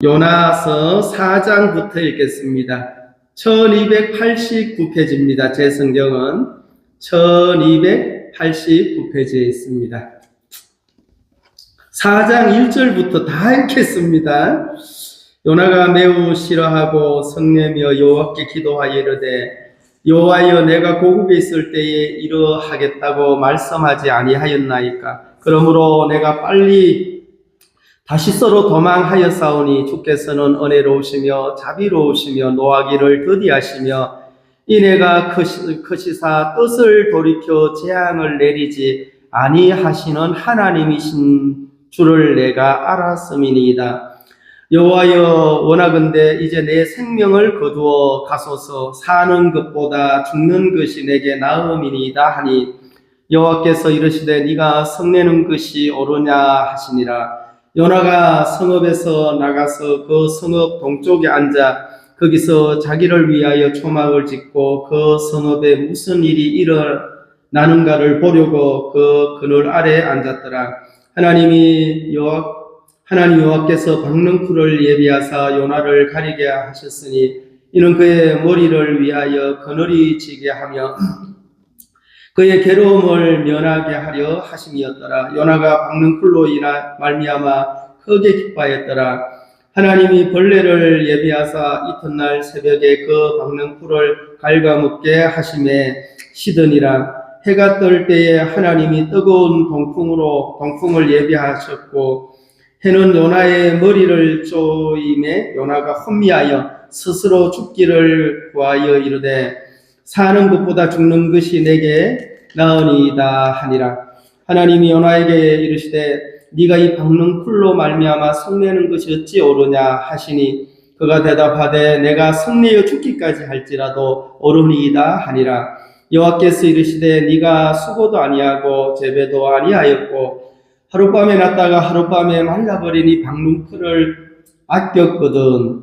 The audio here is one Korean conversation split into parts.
요나서 4장부터 읽겠습니다. 1289페이지입니다. 제 성경은 1289페이지에 있습니다. 4장 1절부터 다 읽겠습니다. 요나가 매우 싫어하고 성내며 여호와께 기도하여 이르되 여호와여 내가 고국에 있을 때에 이러하겠다고 말씀하지 아니하였나이까. 그러므로 내가 빨리 다시서로 도망하였사오니 주께서는 은혜로우시며 자비로우시며 노하기를 더디하시며 이내가 크시사 뜻을 돌이켜 재앙을 내리지 아니하시는 하나님이신 줄을 내가 알았음이니이다. 여호와여 원하건대 이제 내 생명을 거두어 가소서. 사는 것보다 죽는 것이 내게 나음이니이다 하니 여호와께서 이르시되 네가 성내는 것이 옳으냐 하시니라. 요나가 성읍에서 나가서 그 성읍 동쪽에 앉아 거기서 자기를 위하여 초막을 짓고 그 성읍에 무슨 일이 일어나는가를 보려고 그 그늘 아래에 앉았더라. 하나님 여호와께서 박능쿨을 예비하사 요나를 가리게 하셨으니 이는 그의 머리를 위하여 그늘이 지게 하며 그의 괴로움을 면하게 하려 하심이었더라. 요나가 박능쿨로 말미암아 크게 기뻐하였더라. 하나님이 벌레를 예비하사 이튿날 새벽에 그 박능쿨을 갉아먹게 하심에 시드니라. 해가 뜰 때에 하나님이 뜨거운 동풍을 예비하셨고 해는 요나의 머리를 쪼임에 요나가 혼미하여 스스로 죽기를 구하여 이르되 사는 것보다 죽는 것이 내게 나으니이다 하니라. 하나님이 요나에게 이르시되 네가 이 박능쿨로 말미암아 성내는 것이 어찌 옳으냐 하시니 그가 대답하되 내가 성내어 죽기까지 할지라도 옳으니이다 하니라. 여호와께서 이르시되 네가 수고도 아니하고 재배도 아니하였고 하룻밤에 났다가 하룻밤에 말라버리니 박능쿨을 아꼈거든.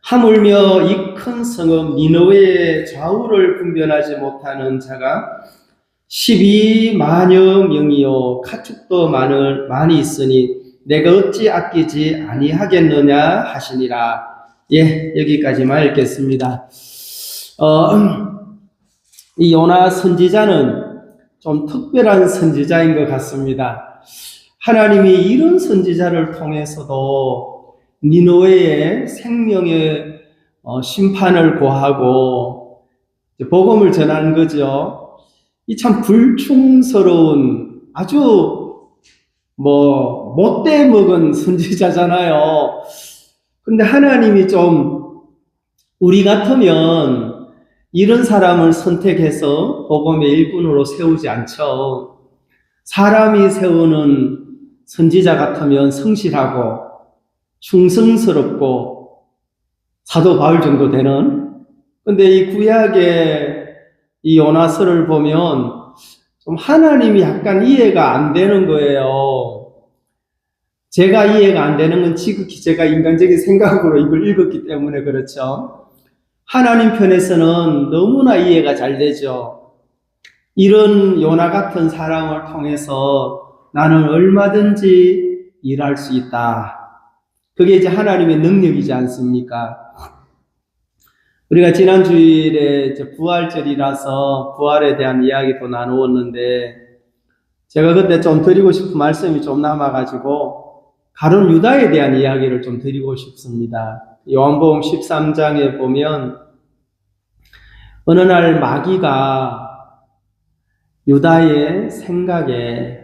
하물며 이 큰 성읍 니느웨의 좌우를 분별하지 못하는 자가 12만여 명이요 가축도 많이 있으니 내가 어찌 아끼지 아니하겠느냐 하시니라. 예, 여기까지만 읽겠습니다. 이 요나 선지자는 좀 특별한 선지자인 것 같습니다. 하나님이 이런 선지자를 통해서도 니느웨의 생명의 심판을 고하고 복음을 전하는 거죠. 이 참 불충스러운 아주 못돼 먹은 선지자잖아요. 근데 하나님이 좀 우리 같으면 이런 사람을 선택해서 복음의 일꾼으로 세우지 않죠. 사람이 세우는 선지자 같으면 성실하고 충성스럽고 사도 바울 정도 되는. 근데 이 구약의 이 요나서를 보면 좀 하나님이 약간 이해가 안 되는 거예요. 제가 이해가 안 되는 건 지극히 제가 인간적인 생각으로 이걸 읽었기 때문에 그렇죠. 하나님 편에서는 너무나 이해가 잘 되죠. 이런 요나 같은 사람을 통해서 나는 얼마든지 일할 수 있다. 그게 이제 하나님의 능력이지 않습니까? 우리가 지난 주일에 이제 부활절이라서 부활에 대한 이야기도 나누었는데 제가 그때 좀 드리고 싶은 말씀이 좀 남아가지고 가룟 유다에 대한 이야기를 좀 드리고 싶습니다. 요한복음 13장에 보면 어느 날 마귀가 유다의 생각에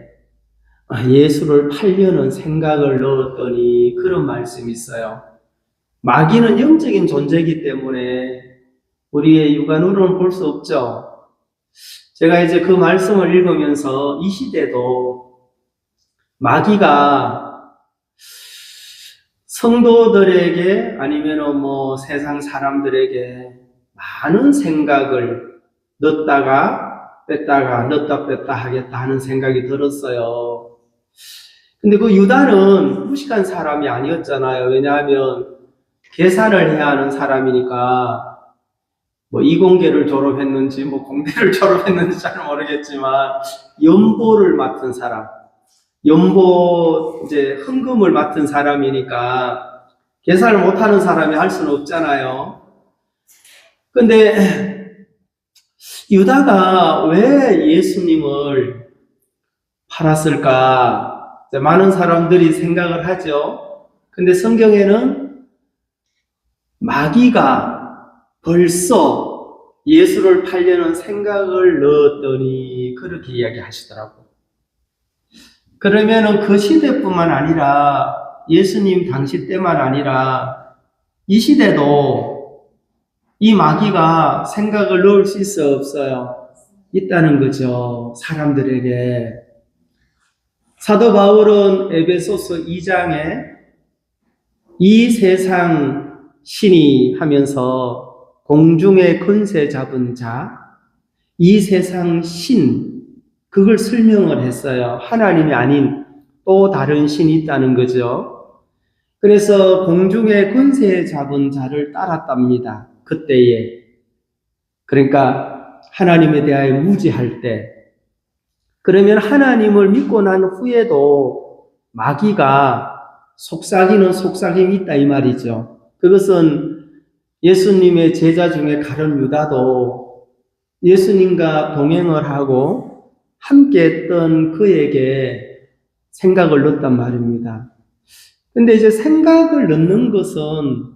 예수를 팔려는 생각을 넣었더니 그런 말씀이 있어요. 마귀는 영적인 존재이기 때문에 우리의 육안으로는 볼 수 없죠. 제가 이제 그 말씀을 읽으면서 이 시대도 마귀가 성도들에게 아니면 세상 사람들에게 많은 생각을 넣었다 뺐다 하겠다 하는 생각이 들었어요. 근데 그 유다는 무식한 사람이 아니었잖아요. 왜냐하면 계산을 해야 하는 사람이니까 이공계를 졸업했는지 공대를 졸업했는지 잘 모르겠지만 연보를 맡은 사람, 연보 이제 헌금을 맡은 사람이니까 계산을 못하는 사람이 할 수는 없잖아요. 근데 유다가 왜 예수님을 팔았을까? 많은 사람들이 생각을 하죠. 근데 성경에는 마귀가 벌써 예수를 팔려는 생각을 넣었더니 그렇게 이야기하시더라고요. 그러면은 그 시대뿐만 아니라 예수님 당시 때만 아니라 이 시대도 이 마귀가 생각을 넣을 수 있어 없어요? 있다는 거죠. 사람들에게. 사도 바울은 에베소서 2장에 이 세상 신이 하면서 공중의 권세 잡은 자, 이 세상 신, 그걸 설명을 했어요. 하나님이 아닌 또 다른 신이 있다는 거죠. 그래서 공중의 권세 잡은 자를 따랐답니다. 그때에. 그러니까 하나님에 대하여 무지할 때. 그러면 하나님을 믿고 난 후에도 마귀가 속삭이는 속삭임이 있다 이 말이죠. 그것은 예수님의 제자 중에 가룟 유다도 예수님과 동행을 하고 함께 했던 그에게 생각을 넣었단 말입니다. 근데 이제 생각을 넣는 것은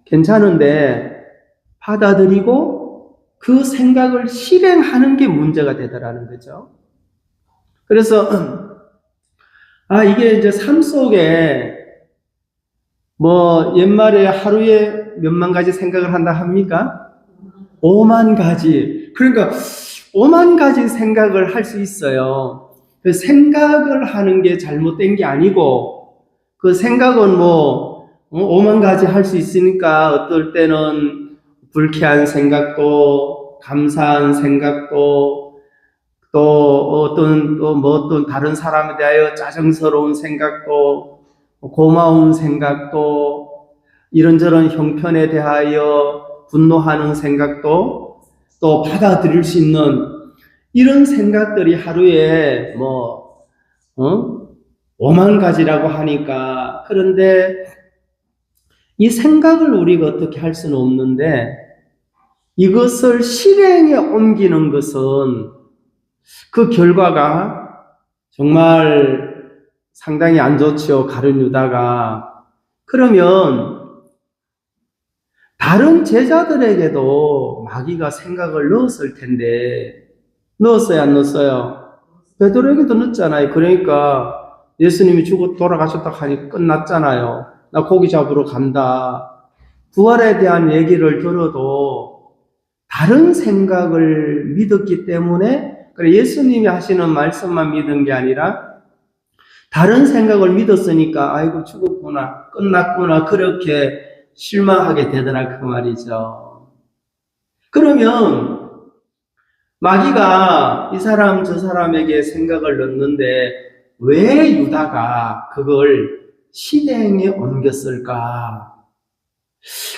괜찮은데 받아들이고 그 생각을 실행하는 게 문제가 되더라는 거죠. 그래서 이게 이제 삶 속에 옛말에 하루에 몇만 가지 생각을 한다 합니까? 5만 가지. 그러니까 5만 가지 생각을 할 수 있어요. 그 생각을 하는 게 잘못된 게 아니고 그 생각은 5만 가지 할 수 있으니까 어떨 때는 불쾌한 생각도 감사한 생각도 또 어떤 다른 사람에 대하여 짜증스러운 생각도 고마운 생각도 이런저런 형편에 대하여 분노하는 생각도 또 받아들일 수 있는 이런 생각들이 하루에 5만 가지라고 하니까 그런데 이 생각을 우리가 어떻게 할 수는 없는데 이것을 실행에 옮기는 것은 그 결과가 정말 상당히 안 좋죠. 가룟 유다가. 그러면 다른 제자들에게도 마귀가 생각을 넣었을 텐데 넣었어요, 안 넣었어요? 베드로에게도 넣었잖아요. 그러니까 예수님이 죽어 돌아가셨다 하니 끝났잖아요. 나 고기 잡으러 간다. 부활에 대한 얘기를 들어도 다른 생각을 믿었기 때문에 예수님이 하시는 말씀만 믿은 게 아니라 다른 생각을 믿었으니까 아이고 죽었구나, 끝났구나 그렇게 실망하게 되더라 그 말이죠. 그러면 마귀가 이 사람 저 사람에게 생각을 넣는데 왜 유다가 그걸 실행에 옮겼을까?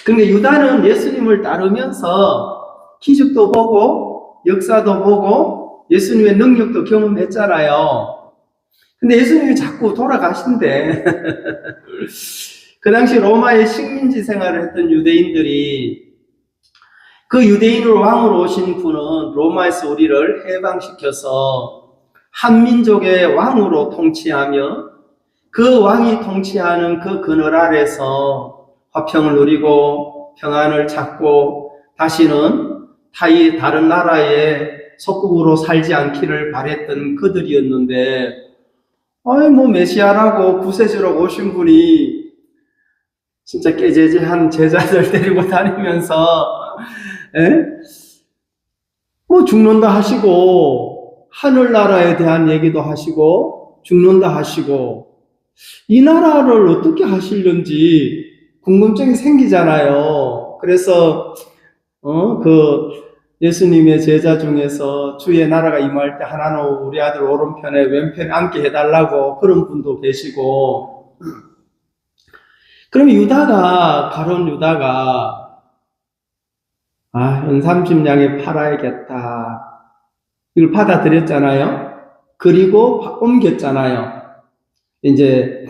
근데 유다는 예수님을 따르면서 기적도 보고 역사도 보고 예수님의 능력도 경험했잖아요. 근데 예수님이 자꾸 돌아가신대. 그 당시 로마의 식민지 생활을 했던 유대인들이 그 유대인을 왕으로 오신 분은 로마에서 우리를 해방시켜서 한민족의 왕으로 통치하며 그 왕이 통치하는 그 그늘 아래서 화평을 누리고 평안을 찾고 다시는 다른 나라의 속국으로 살지 않기를 바랬던 그들이었는데 메시아라고 구세주로 오신 분이 진짜 깨재재한 제자들 데리고 다니면서 죽는다 하시고 하늘나라에 대한 얘기도 하시고 죽는다 하시고 이 나라를 어떻게 하시려는지 궁금증이 생기잖아요. 그래서 예수님의 제자 중에서 주의 나라가 임할 때 하나는 우리 아들 오른편에 왼편에 앉게 해달라고 그런 분도 계시고 그러면 가룟 유다가 연삼십냥에 팔아야겠다 이걸 받아들였잖아요. 그리고 옮겼잖아요. 이제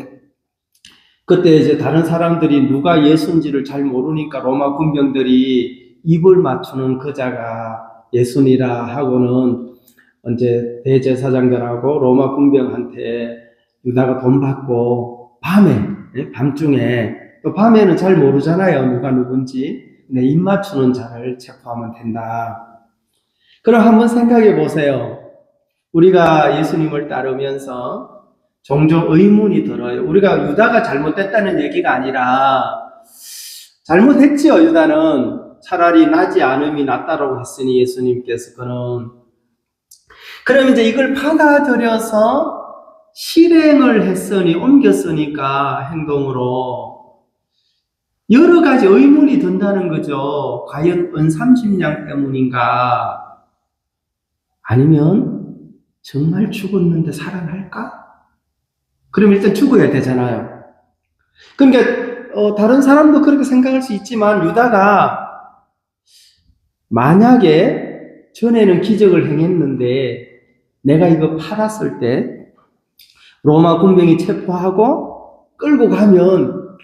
그때 이제 다른 사람들이 누가 예수인지를 잘 모르니까 로마 군병들이 입을 맞추는 그자가 예수니라 하고는 이제 대제사장들하고 로마 군병한테 유다가 돈 받고 밤중에 또 밤에는 잘 모르잖아요. 누가 누군지. 근데 입 맞추는 자를 체포하면 된다. 그럼 한번 생각해 보세요. 우리가 예수님을 따르면서 종종 의문이 들어요. 우리가 유다가 잘못됐다는 얘기가 아니라 잘못했지요. 유다는 차라리 나지 않음이 낫다라고 했으니 예수님께서 그럼 이제 이걸 받아들여서 실행을 했으니 옮겼으니까 행동으로 여러 가지 의문이 든다는 거죠. 과연 은30냥 때문인가? 아니면 정말 죽었는데 살아날까? 그럼 일단 죽어야 되잖아요. 그러니까 다른 사람도 그렇게 생각할 수 있지만 유다가 만약에 전에는 기적을 행했는데 내가 이거 팔았을 때 로마 군병이 체포하고 끌고 가면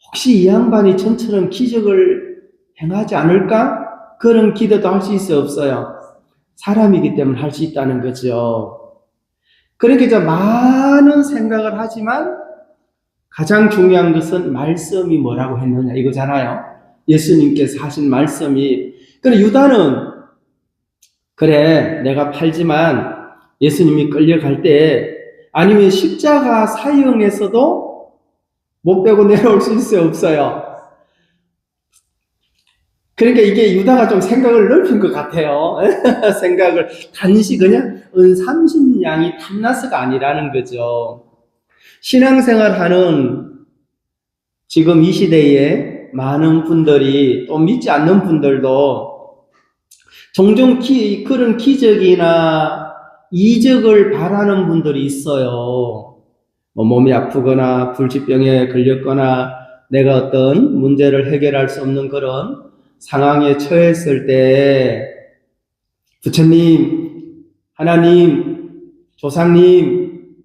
혹시 이 양반이 전처럼 기적을 행하지 않을까? 그런 기대도 할 수 있어요, 없어요? 사람이기 때문에 할 수 있다는 거죠. 그렇게 이제 많은 생각을 하지만 가장 중요한 것은 말씀이 뭐라고 했느냐 이거잖아요. 예수님께서 하신 말씀이. 그래 유다는 그래 내가 팔지만 예수님이 끌려갈 때 아니면 십자가 사형에서도 못 빼고 내려올 수 있어요, 없어요? 그러니까 이게 유다가 좀 생각을 넓힌 것 같아요. 생각을 단지 그냥 은30냥이 탐나서가 아니라는 거죠. 신앙생활하는 지금 이 시대에 많은 분들이 또 믿지 않는 분들도 종종 그런 기적이나 이적을 바라는 분들이 있어요. 몸이 아프거나 불치병에 걸렸거나 내가 어떤 문제를 해결할 수 없는 그런 상황에 처했을 때 부처님, 하나님, 조상님,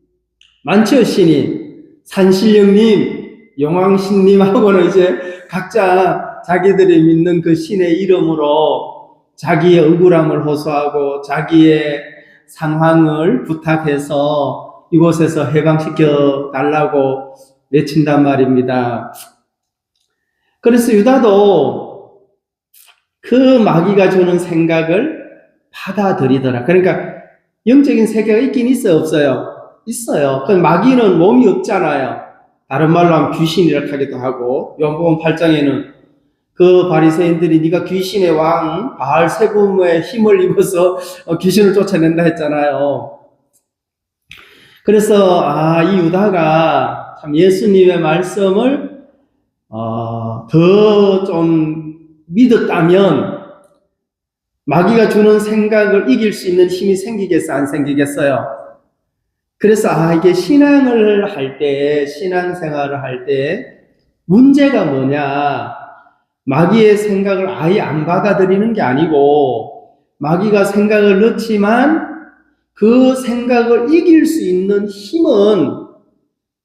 만처 신님, 산신령님, 용왕신님하고는 이제 각자 자기들이 믿는 그 신의 이름으로 자기의 억울함을 호소하고 자기의 상황을 부탁해서 이곳에서 해방시켜 달라고 외친단 말입니다. 그래서 유다도 그 마귀가 주는 생각을 받아들이더라. 그러니까 영적인 세계가 있긴 있어요, 없어요? 있어요. 그 마귀는 몸이 없잖아요. 다른 말로 하면 귀신이라 하기도 하고 요한복음 8장에는 그 바리새인들이 네가 귀신의 왕 바알세붐의 힘을 입어서 귀신을 쫓아낸다 했잖아요. 그래서 이 유다가 참 예수님의 말씀을 더 좀 믿었다면 마귀가 주는 생각을 이길 수 있는 힘이 생기겠어, 안 생기겠어요? 그래서 이게 신앙을 할 때, 신앙생활을 할 때 문제가 뭐냐? 마귀의 생각을 아예 안 받아들이는 게 아니고 마귀가 생각을 넣지만 그 생각을 이길 수 있는 힘은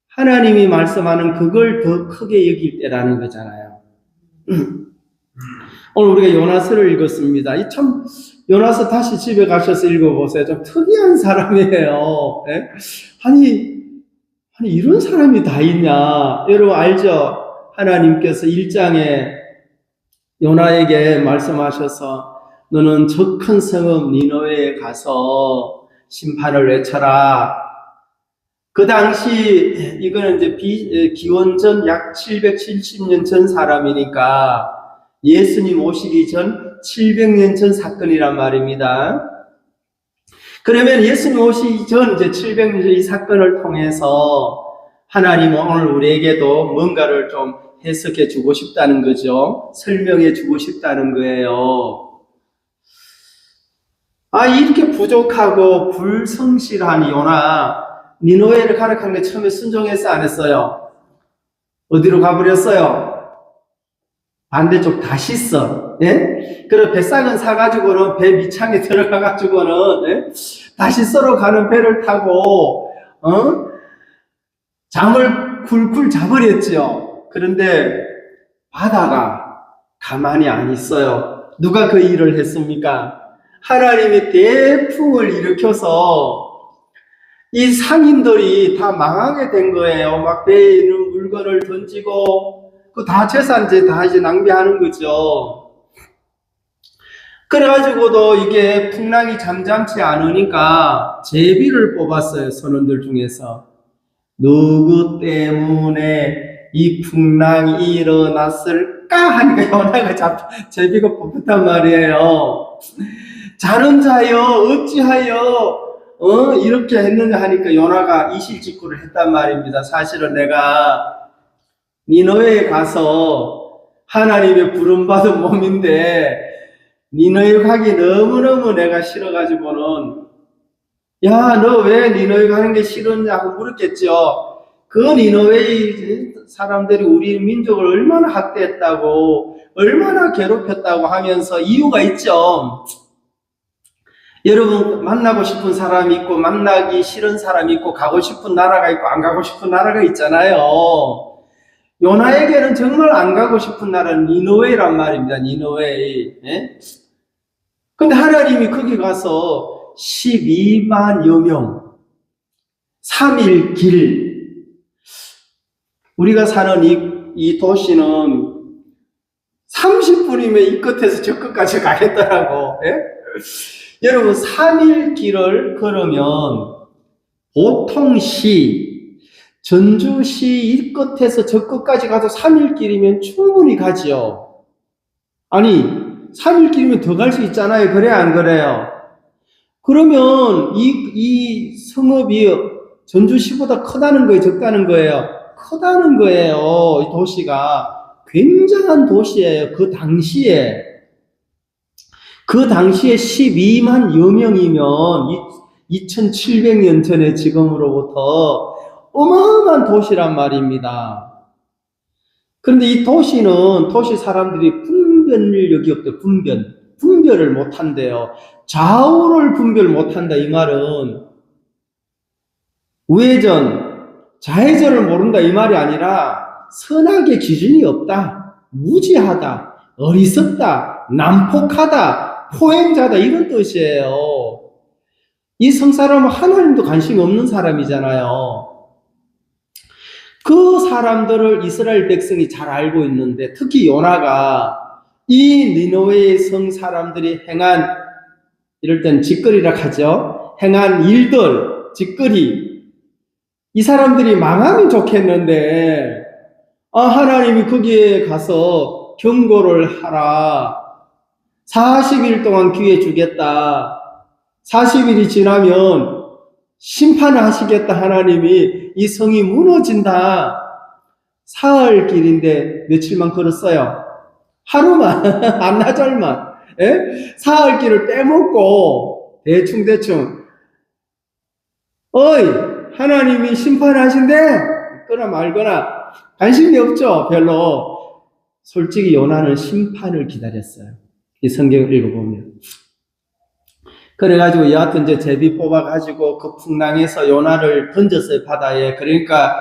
하나님이 말씀하는 그걸 더 크게 여길 때라는 거잖아요. 오늘 우리가 요나서를 읽었습니다. 참 요나서 다시 집에 가셔서 읽어보세요. 좀 특이한 사람이에요. 네? 아니 이런 사람이 다 있냐? 여러분 알죠? 하나님께서 1장에 요나에게 말씀하셔서 너는 저 큰 성읍 니느웨에 가서 심판을 외쳐라. 그 당시 이거는 이제 기원전 약 770년 전 사람이니까 예수님 오시기 전 700년 전 사건이란 말입니다. 그러면 예수님 오시기 전 이제 700년 전 이 사건을 통해서 하나님은 오늘 우리에게도 뭔가를 좀 해석해 주고 싶다는 거죠. 설명해 주고 싶다는 거예요. 이렇게 부족하고 불성실한 요나, 니느웨를 가르쳤는데 처음에 순종했어, 안 했어요? 어디로 가버렸어요? 반대쪽 다시서, 예? 그리고 뱃삭은 사가지고는 배 밑창에 들어가가지고는, 예? 다시서로 가는 배를 타고, 잠을 굴굴 자버렸죠. 그런데 바다가 가만히 안 있어요. 누가 그 일을 했습니까? 하나님이 대풍을 일으켜서 이 상인들이 다 망하게 된 거예요. 막 배에 있는 물건을 던지고 그 다 재산제 다 이제 낭비하는 거죠. 그래가지고도 이게 풍랑이 잠잠치 않으니까 제비를 뽑았어요. 선원들 중에서. 누구 때문에 이 풍랑이 일어났을까 하니까 요나가 제비가 뽑혔단 말이에요. 자는 자여 어찌하여 이렇게 했느냐 하니까 요나가 이실직고를 했단 말입니다. 사실은 내가 니느웨에 가서 하나님의 부름받은 몸인데 니느웨 가기 너무너무 내가 싫어가지고는 야, 너 왜 니느웨 가는 게 싫었냐고 물었겠죠. 그 니느웨 사람들이 우리 민족을 얼마나 학대했다고 얼마나 괴롭혔다고 하면서 이유가 있죠. 여러분 만나고 싶은 사람이 있고 만나기 싫은 사람이 있고 가고 싶은 나라가 있고 안 가고 싶은 나라가 있잖아요. 요나에게는 정말 안 가고 싶은 나라는 니느웨란 말입니다. 니느웨. 예? 근데 하나님이 거기 가서 12만여 명 3일 길 우리가 사는 이 도시는 30분이면 이 끝에서 저 끝까지 가겠더라고. 예? 여러분 3일 길을 걸으면 보통 전주시 이 끝에서 저 끝까지 가도 3일 길이면 충분히 가지요. 아니 3일 길이면 더 갈 수 있잖아요. 그래 안 그래요? 그러면 이 성읍이 전주시보다 크다는 거예요? 적다는 거예요? 크다는 거예요. 이 도시가 굉장한 도시예요. 그 당시에 12만여 명이면 2700년 전에 지금으로부터 어마어마한 도시란 말입니다. 그런데 이 도시 사람들이 분별력이 없대요. 분별을 못한대요. 좌우를 분별 못한다. 이 말은 우회전, 좌회전을 모른다. 이 말이 아니라 선악의 기준이 없다. 무지하다. 어리석다. 난폭하다. 포행자다. 이런 뜻이에요. 이 성사람은 하나님도 관심이 없는 사람이잖아요. 그 사람들을 이스라엘 백성이 잘 알고 있는데 특히 요나가 이 니느웨의 성 사람들이 행한 이럴 땐 짓거리라 하죠. 행한 일들, 짓거리 이 사람들이 망하면 좋겠는데 하나님이 거기에 가서 경고를 하라. 40일 동안 기회 주겠다. 40일이 지나면 심판을 하시겠다. 하나님이 이 성이 무너진다. 사흘 길인데 며칠만 걸었어요. 하루만 안나절만 사흘 길을 빼먹고 대충 어이 하나님이 심판하신대 있거나 말거나 관심이 없죠. 별로. 솔직히 요나는 심판을 기다렸어요. 이 성경을 읽어보면. 그래가지고 여하튼 이제 제비 뽑아가지고 그 풍랑에서 요나를 던졌어요. 바다에. 그러니까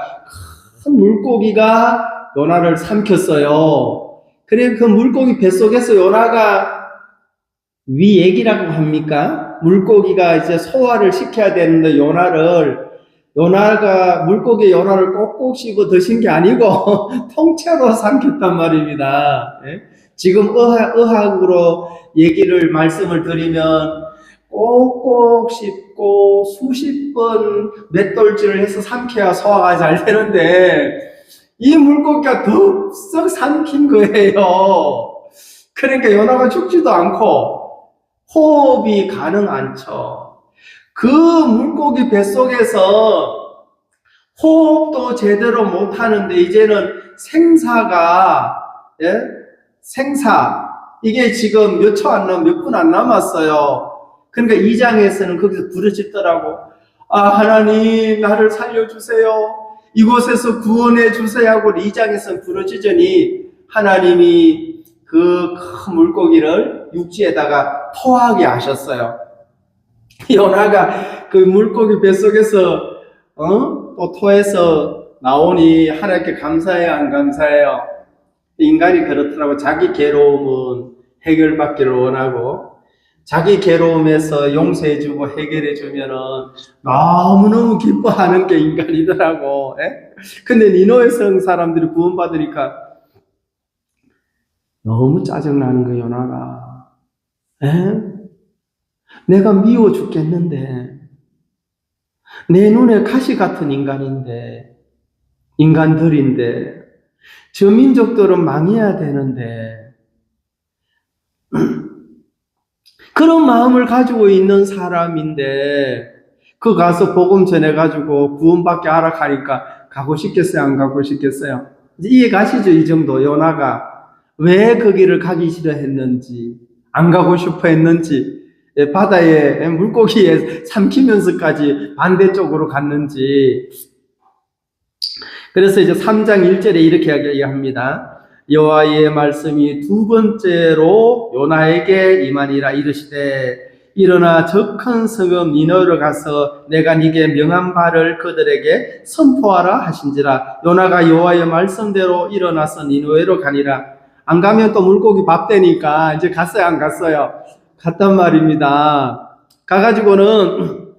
큰 물고기가 요나를 삼켰어요. 그래 그 물고기 뱃속에서 요나가 위액이라고 합니까? 물고기가 이제 소화를 시켜야 되는데 물고기 요나를 꼭꼭 씹어 드신 게 아니고 통째로 삼켰단 말입니다. 예? 지금 의학으로 말씀을 드리면 꼭꼭 씹고 수십 번 맷돌질을 해서 삼켜야 소화가 잘 되는데 이 물고기가 덥석 삼킨 거예요. 그러니까 요나가 죽지도 않고 호흡이 가능 않죠. 그 물고기 뱃속에서 호흡도 제대로 못하는데 이제는 생사 이게 지금 몇 분 안 남았어요. 그러니까 2장에서는 거기서 부르짖더라고. 하나님 나를 살려주세요. 이곳에서 구원해 주세요 하고 2장에서는 부르짖으니 하나님이 그 큰 물고기를 육지에다가 토하게 하셨어요. 요나가 그 물고기 뱃속에서 또 토해서 나오니 하나님께 감사해요, 안 감사해요? 인간이 그렇더라고. 자기 괴로움은 해결받기를 원하고 자기 괴로움에서 용서해주고 해결해주면은 너무너무 기뻐하는 게 인간이더라고. 에? 근데 니노의 성 사람들이 구원받으니까 너무 짜증나는 거예요, 요나가. 에? 내가 미워 죽겠는데, 내 눈에 가시 같은 인간들인데, 저 민족들은 망해야 되는데, 그런 마음을 가지고 있는 사람인데, 그 가서 복음 전해가지고 구원받게 하라 하니까 가고 싶겠어요? 안 가고 싶겠어요? 이제 이해 가시죠? 이 정도. 요나가 왜 그 길을 가기 싫어했는지, 안 가고 싶어 했는지, 바다에 물고기에 삼키면서까지 반대쪽으로 갔는지. 그래서 이제 3장 1절에 이렇게 이야기합니다. 여호와의 말씀이 두 번째로 요나에게 임하니라. 이르시되 일어나 저 큰 성읍 니느웨로 가서 내가 네게 명한 바를 그들에게 선포하라 하신지라. 요나가 여호와의 말씀대로 일어나서 니느웨로 가니라. 안 가면 또 물고기 밥 되니까 이제 갔어요, 안 갔어요? 갔단 말입니다. 가가지고는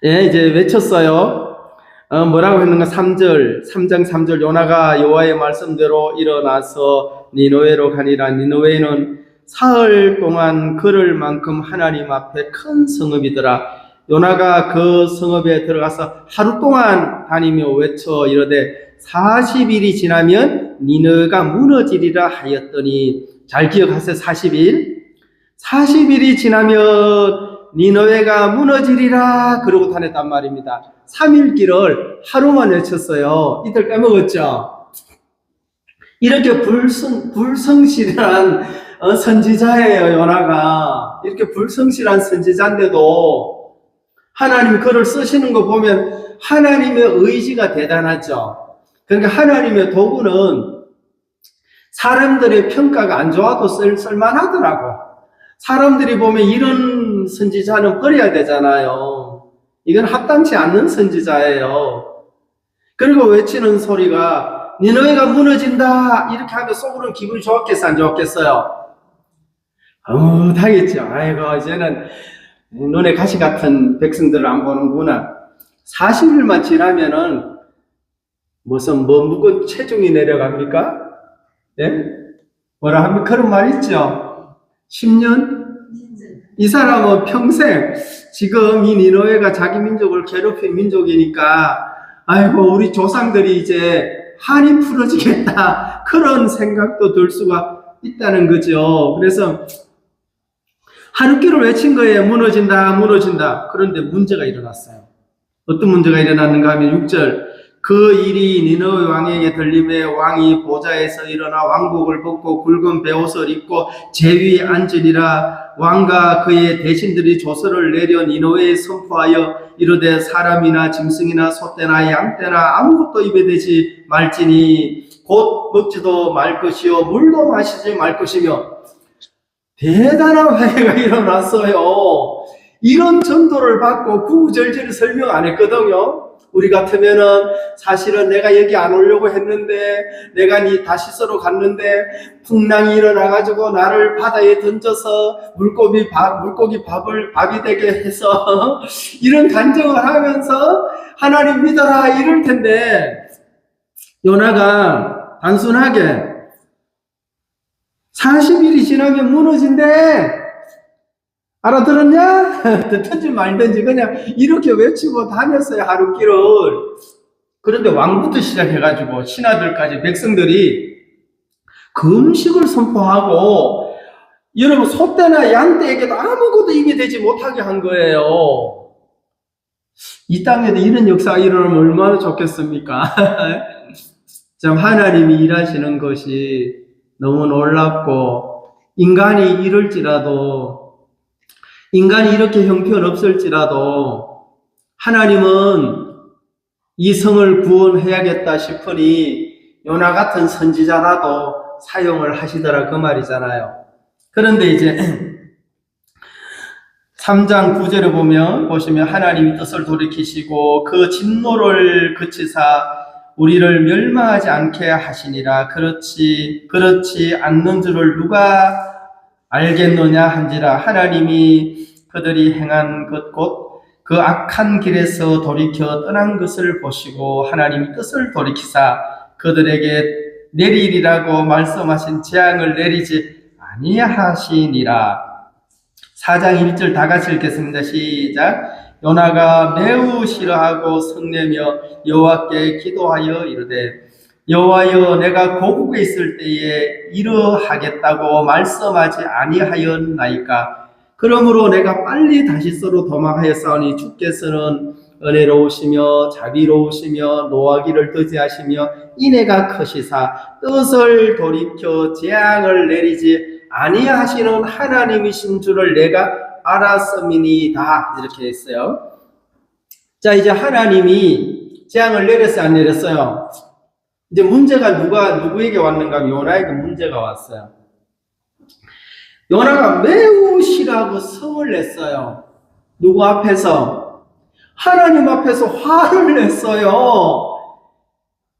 이제 외쳤어요. 뭐라고 했는가? 3장 3절 요나가 여호와의 말씀대로 일어나서 니느웨로 가니라. 니느웨는 사흘 동안 걸을 만큼 하나님 앞에 큰 성읍이더라. 요나가 그 성읍에 들어가서 하루 동안 다니며 외쳐 이르되 40일이 지나면 니느웨가 무너지리라 하였더니, 잘 기억하세요. 40일이 지나면 니느웨가 무너지리라 그러고 다녔단 말입니다. 3일 길을 하루만 외쳤어요. 이들 까먹었죠? 이렇게 불성실한 선지자예요, 요나가. 이렇게 불성실한 선지자인데도 하나님 그를 쓰시는 거 보면 하나님의 의지가 대단하죠. 그러니까 하나님의 도구는 사람들의 평가가 안 좋아도 쓸만하더라고. 사람들이 보면 이런 선지자는 버려야 되잖아요. 이건 합당치 않는 선지자예요. 그리고 외치는 소리가 니느웨가 무너진다 이렇게 하면 속으로는 기분이 좋았겠어요, 안 좋았겠어요? 당했죠. 아이고 이제는 눈에 가시 같은 백성들을 안 보는구나. 40일만 지나면은 무슨 묵은 체중이 내려갑니까? 예? 뭐라 하면 그런 말 있죠. 10년? 이 사람은 평생 지금 이 니느웨가 자기 민족을 괴롭힌 민족이니까 아이고 우리 조상들이 이제 한이 풀어지겠다 그런 생각도 들 수가 있다는 거죠. 그래서 하룻길을 외친 거예요. 무너진다. 그런데 문제가 일어났어요. 어떤 문제가 일어났는가 하면 6절 그 일이 니느웨 왕에게 들림에 왕이 보좌에서 일어나 왕복을 벗고 굵은 베옷을 입고 제위에 앉으리라. 왕과 그의 대신들이 조서를 내려 니느웨에 선포하여 이르되 사람이나 짐승이나 소떼나 양떼나 아무것도 입에 대지 말지니 곧 먹지도 말 것이요 물도 마시지 말 것이며. 대단한 회개가 일어났어요. 이런 전도를 받고 구구절절 설명 안 했거든요. 우리 같으면은 사실은 내가 여기 안 오려고 했는데 내가 다시스로 갔는데 풍랑이 일어나가지고 나를 바다에 던져서 물고기 밥이 되게 해서 이런 간증을 하면서 하나님 믿어라 이럴 텐데, 요나가 단순하게 40일이 지나면 무너진대. 알아들었냐? 듣든지 말든지 그냥 이렇게 외치고 다녔어요, 하루길을. 그런데 왕부터 시작해가지고 신하들까지 백성들이 금식을 선포하고 여러분 소떼나 양떼에게도 아무것도 입이 되지 못하게 한 거예요. 이 땅에도 이런 역사가 일어나면 얼마나 좋겠습니까? 참 하나님이 일하시는 것이 너무 놀랍고, 인간이 이렇게 형편없을지라도 하나님은 이 성을 구원해야겠다 싶으니 요나 같은 선지자라도 사용을 하시더라 그 말이잖아요. 그런데 이제 3장 9절에 보시면 하나님이 뜻을 돌이키시고 그 진노를 그치사 우리를 멸망하지 않게 하시니라. 그렇지 않는 줄을 누가 알겠느냐 한지라. 하나님이 그들이 행한 것 곧 그 악한 길에서 돌이켜 떠난 것을 보시고 하나님이 뜻을 돌이키사 그들에게 내리리라고 말씀하신 재앙을 내리지 아니하시니라. 4장 1절 다 같이 읽겠습니다. 시작. 요나가 매우 싫어하고 성내며 여호와께 기도하여 이르되 여호와여 내가 고국에 있을 때에 이러하겠다고 말씀하지 아니하였나이까. 그러므로 내가 빨리 다시스로 도망하였사오니 주께서는 은혜로우시며 자비로우시며 노하기를 더디하시며 인애가 크시사 뜻을 돌이켜 재앙을 내리지 아니하시는 하나님이신 줄을 내가 알았음이니이다. 이렇게 했어요. 자, 이제 하나님이 재앙을 내렸어요, 안 내렸어요? 이제 문제가 누구에게 왔는가 하면 요나에게 문제가 왔어요. 요나가 매우 싫어하고 성을 냈어요. 누구 앞에서? 하나님 앞에서 화를 냈어요.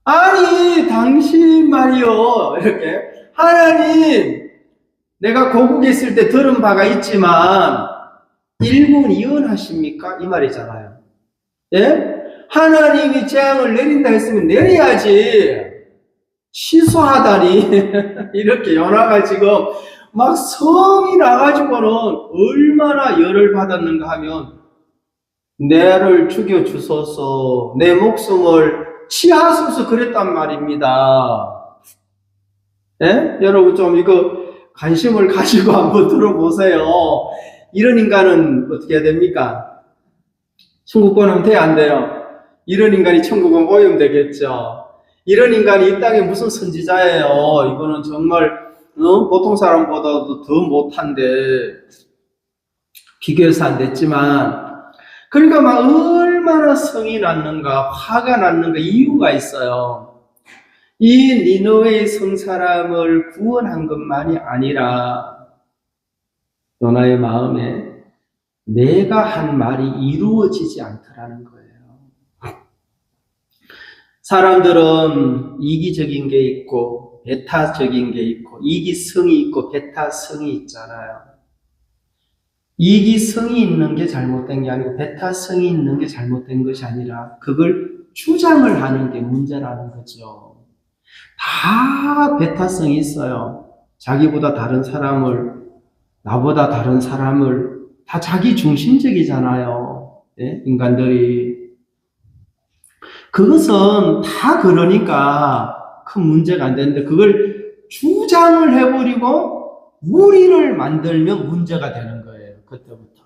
아니, 당신 말이요. 이렇게. 하나님, 내가 고국에 있을 때 들은 바가 있지만, 일문이언하십니까? 이 말이잖아요. 예? 하나님이 재앙을 내린다 했으면 내려야지. 취소하다니. 이렇게 요나가 지금 막 성이 나가지고는 얼마나 열을 받았는가 하면, 내를 죽여주소서, 내 목숨을 취하소서 그랬단 말입니다. 예? 여러분 좀 이거 관심을 가지고 한번 들어보세요. 이런 인간은 어떻게 해야 됩니까? 천국 가면 돼요, 안 돼요? 이런 인간이 천국은 오염 되겠죠. 이런 인간이 이 땅에 무슨 선지자예요. 이거는 정말 보통 사람보다도 더 못한데 비교해서 안 됐지만, 그러니까 막 얼마나 성이 났는가, 화가 났는가 이유가 있어요. 이 니느웨의 성사람을 구원한 것만이 아니라 요나의 마음에 내가 한 말이 이루어지지 않더라는 거예요. 사람들은 이기적인 게 있고 배타적인 게 있고, 이기성이 있고 배타성이 있잖아요. 이기성이 있는 게 잘못된 게 아니고 배타성이 있는 게 잘못된 것이 아니라 그걸 주장을 하는 게 문제라는 거죠. 다 배타성이 있어요. 자기보다 다른 사람을, 나보다 다른 사람을, 다 자기 중심적이잖아요. 네? 인간들이. 그것은 다 그러니까 큰 문제가 안 되는데, 그걸 주장을 해버리고 무리를 만들면 문제가 되는 거예요. 그때부터.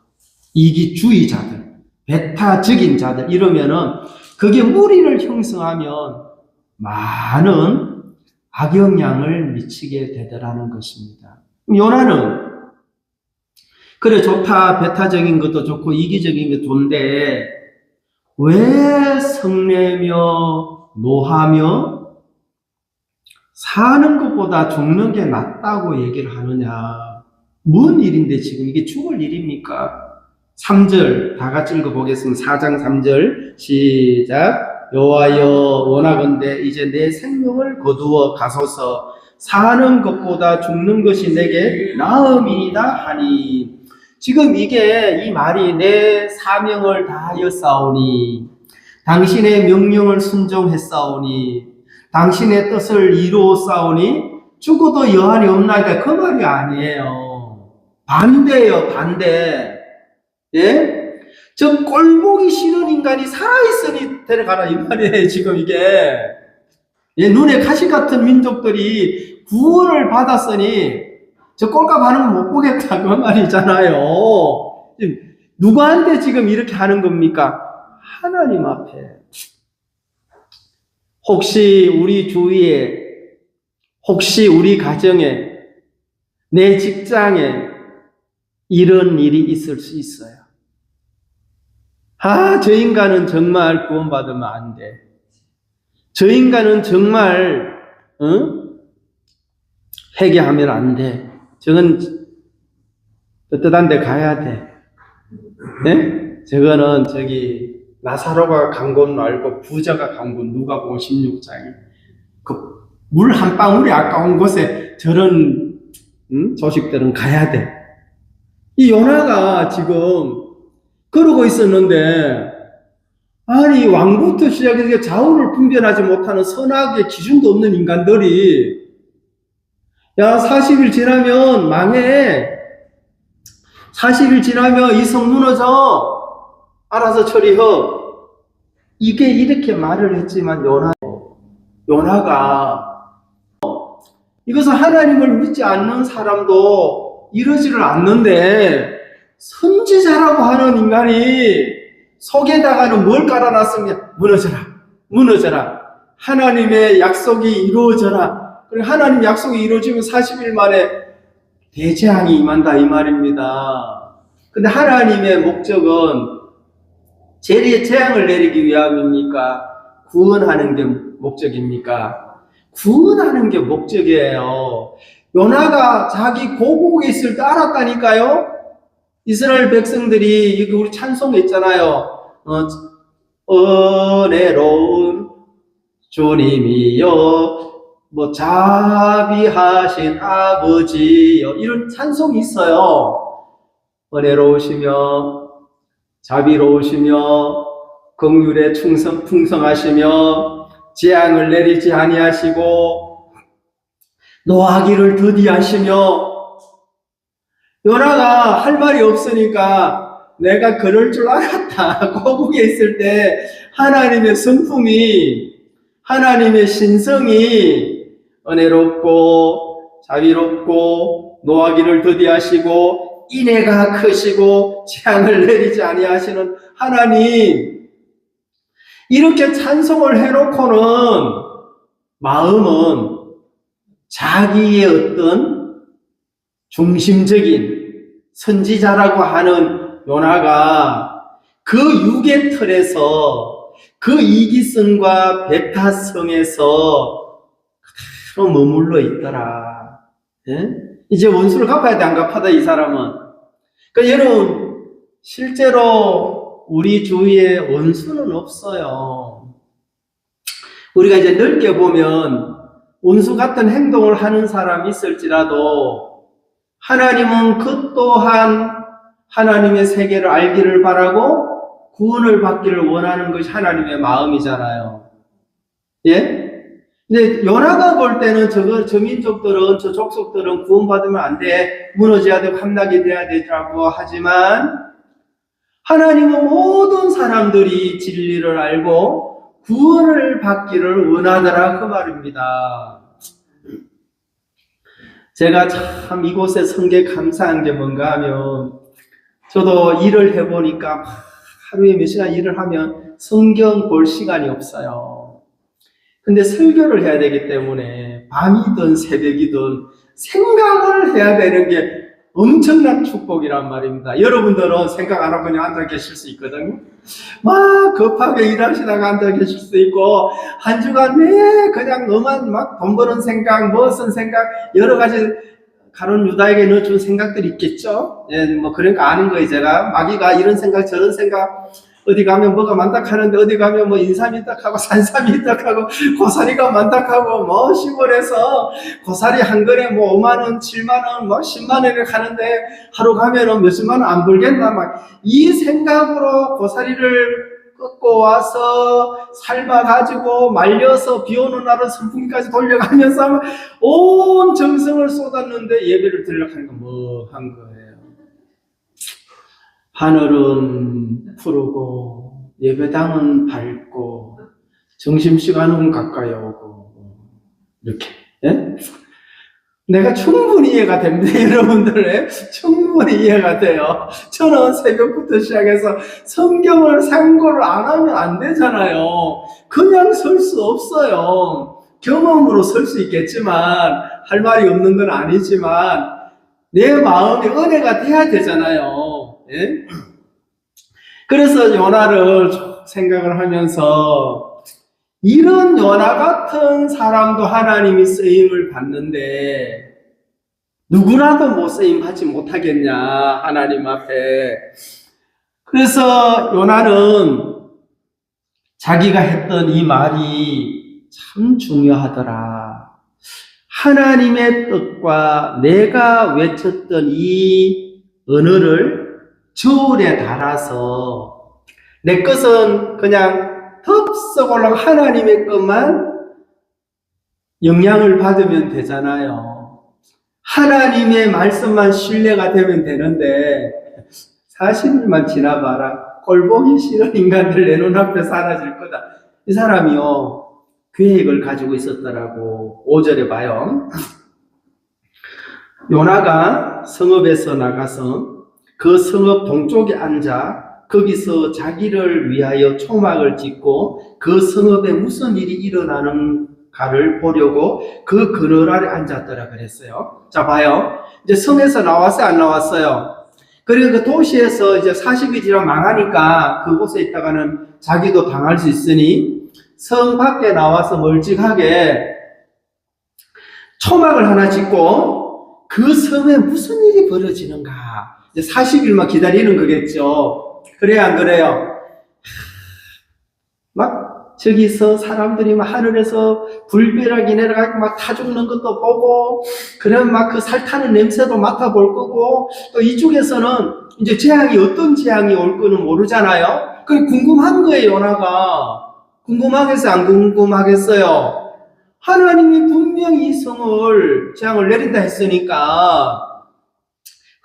이기주의자들, 배타적인 자들, 이러면은 그게 무리를 형성하면 많은 악영향을 미치게 되더라는 것입니다. 요나는 그래, 좋다, 배타적인 것도 좋고 이기적인 것도 좋은데 왜 성내며 노하며 사는 것보다 죽는 게 낫다고 얘기를 하느냐. 뭔 일인데 지금 이게 죽을 일입니까? 3절 다 같이 읽어보겠습니다. 4장 3절 시작. 여호와여 원하건대 이제 내 생명을 거두어 가소서. 사는 것보다 죽는 것이 내게 나음이니이다 하니. 지금 이 말이 내 사명을 다하였사오니 당신의 명령을 순종했사오니 당신의 뜻을 이루었사오니 죽어도 여한이 없나이다, 그 말이 아니에요. 반대예요, 반대. 예? 저 꼴보기 싫은 인간이 살아있으니 데려가라 이 말이에요. 지금 이게 눈에 가시 같은 민족들이 구원을 받았으니 저 꼴값 하는 거 못 보겠다 그 말이잖아요. 누구한테 지금 이렇게 하는 겁니까? 하나님 앞에. 혹시 우리 주위에, 혹시 우리 가정에, 내 직장에 이런 일이 있을 수 있어요. 저 인간은 정말 구원받으면 안 돼. 저 인간은 정말 회개하면 안 돼. 저건 떳떳한 데 가야 돼. 네? 저거는 나사로가 간 곳 말고 부자가 간 곳, 누가복음 16장에 그 물 한 방울이 아까운 곳에 저런 조식들은 가야 돼. 이 요나가 지금 그러고 있었는데, 아니 왕부터 시작해서 좌우를 분별하지 못하는 선악의 기준도 없는 인간들이 야 40일 지나면 망해, 40일 지나면 이 성 무너져, 알아서 처리해. 이게 이렇게 말을 했지만 요나가 이것은 하나님을 믿지 않는 사람도 이러지를 않는데 선지자라고 하는 인간이 속에다가는 뭘 깔아놨으면 무너져라, 무너져라. 하나님의 약속이 이루어져라. 그리고 하나님 약속이 이루어지면 40일 만에 대재앙이 임한다 이 말입니다. 근데 하나님의 목적은 재앙을 내리기 위함입니까? 구원하는 게 목적입니까? 구원하는 게 목적이에요. 요나가 자기 고국에 있을 때 알았다니까요. 이스라엘 백성들이 우리 찬송에 있잖아요. 은혜로운 주님이여, 뭐 자비하신 아버지여, 이런 찬송이 있어요. 은혜로우시며 자비로우시며 긍휼에 풍성하시며 재앙을 내리지 아니하시고 노하기를 더디하시며. 요나가 할 말이 없으니까 내가 그럴 줄 알았다. 고국에 있을 때 하나님의 성품이, 하나님의 신성이 은혜롭고 자비롭고 노하기를 더디하시고 인애가 크시고 재앙을 내리지 아니하시는 하나님, 이렇게 찬송을 해놓고는 마음은 자기의 어떤 중심적인 선지자라고 하는 요나가 그 육의 틀에서, 그 이기성과 백타성에서 그대로 머물러 있더라. 예? 이제 원수를 갚아야 돼, 안 갚아다 이 사람은. 그러니까 여러분, 실제로 우리 주위에 원수는 없어요. 우리가 이제 넓게 보면 원수 같은 행동을 하는 사람이 있을지라도 하나님은 그 또한 하나님의 세계를 알기를 바라고 구원을 받기를 원하는 것이 하나님의 마음이잖아요. 예? 근데 요나가 볼 때는 저 민족들은, 저 족속들은 구원받으면 안 돼, 무너져야 되고 함락이 돼야 되라고 하지만 하나님은 모든 사람들이 진리를 알고 구원을 받기를 원하더라 그 말입니다. 제가 참 이곳에 성게 감사한 게 뭔가 하면, 저도 일을 해보니까 하루에 몇 시간 일을 하면 성경 볼 시간이 없어요. 근데 설교를 해야 되기 때문에 밤이든 새벽이든 생각을 해야 되는 게 엄청난 축복이란 말입니다. 여러분들은 생각 안 하고 그냥 앉아 계실 수 있거든요. 막 급하게 일하시다가 앉아 계실 수 있고, 한 주간 내 그냥 너만 막 돈 버는 생각, 무슨 생각, 여러 가지 가론 유다에게 넣어준 생각들이 있겠죠. 예, 뭐 그러니까 아는 거예요. 제가 마귀가 이런 생각 저런 생각, 어디 가면 뭐가 많다 하는데 어디 가면 뭐 인삼이 딱하고 산삼이 딱하고 고사리가 많다 하고 뭐 시골에서 고사리 한 근에 뭐 5만원 7만원 뭐 10만원에 가는데 하루 가면은 몇십만원 안 벌겠나, 막 이 생각으로 고사리를 꺾고 와서 삶아가지고 말려서 비 오는 날은 선풍기까지 돌려가면서 온 정성을 쏟았는데 예배를 드리려고 하니까 뭐 한 거예요. 하늘은 푸르고 예배당은 밝고 점심시간은 가까이 오고 이렇게. 예? 내가 충분히 이해가 됩니다. 여러분들, 충분히 이해가 돼요. 저는 새벽부터 시작해서 성경을 상고를 안 하면 안 되잖아요. 그냥 설 수 없어요. 경험으로 설 수 있겠지만, 할 말이 없는 건 아니지만 내 마음이 은혜가 돼야 되잖아요. 예? 그래서 요나를 생각을 하면서, 이런 요나 같은 사람도 하나님이 쓰임을 받는데 누구라도 뭐 쓰임 받지 못하겠냐 하나님 앞에. 그래서 요나는 자기가 했던 이 말이 참 중요하더라. 하나님의 뜻과 내가 외쳤던 이 언어를 저울에 달아서 내 것은 그냥 덥석 올라가 하나님의 것만 영향을 받으면 되잖아요. 하나님의 말씀만 신뢰가 되면 되는데 40일만 지나봐라. 꼴보기 싫은 인간들 내 눈앞에 사라질 거다. 이 사람이요. 계획을 가지고 있었더라고. 5절에 봐요. 요나가 성읍에서 나가서 그 성읍 동쪽에 앉아 거기서 자기를 위하여 초막을 짓고 그 성읍에 무슨 일이 일어나는가를 보려고 그 그늘 아래 앉았더라 그랬어요. 자, 봐요. 이제 성에서 나왔어요? 안 나왔어요? 그리고 그 도시에서 이제 40이 지나 망하니까 그곳에 있다가는 자기도 당할 수 있으니 성 밖에 나와서 멀찍하게 초막을 하나 짓고 그 성에 무슨 일이 벌어지는가. 이제 40일만 기다리는 거겠죠. 그래요, 안 그래요? 막 저기서 사람들이 막 하늘에서 불벼락이 내려가고 막 타 죽는 것도 보고, 그러면 막 그 살타는 냄새도 맡아볼 거고, 또 이쪽에서는 이제 재앙이 어떤 재앙이 올 거는 모르잖아요. 그게 궁금한 거예요, 요나가. 궁금하겠어요? 안 궁금하겠어요? 하나님이 분명히 이 성을 재앙을 내린다 했으니까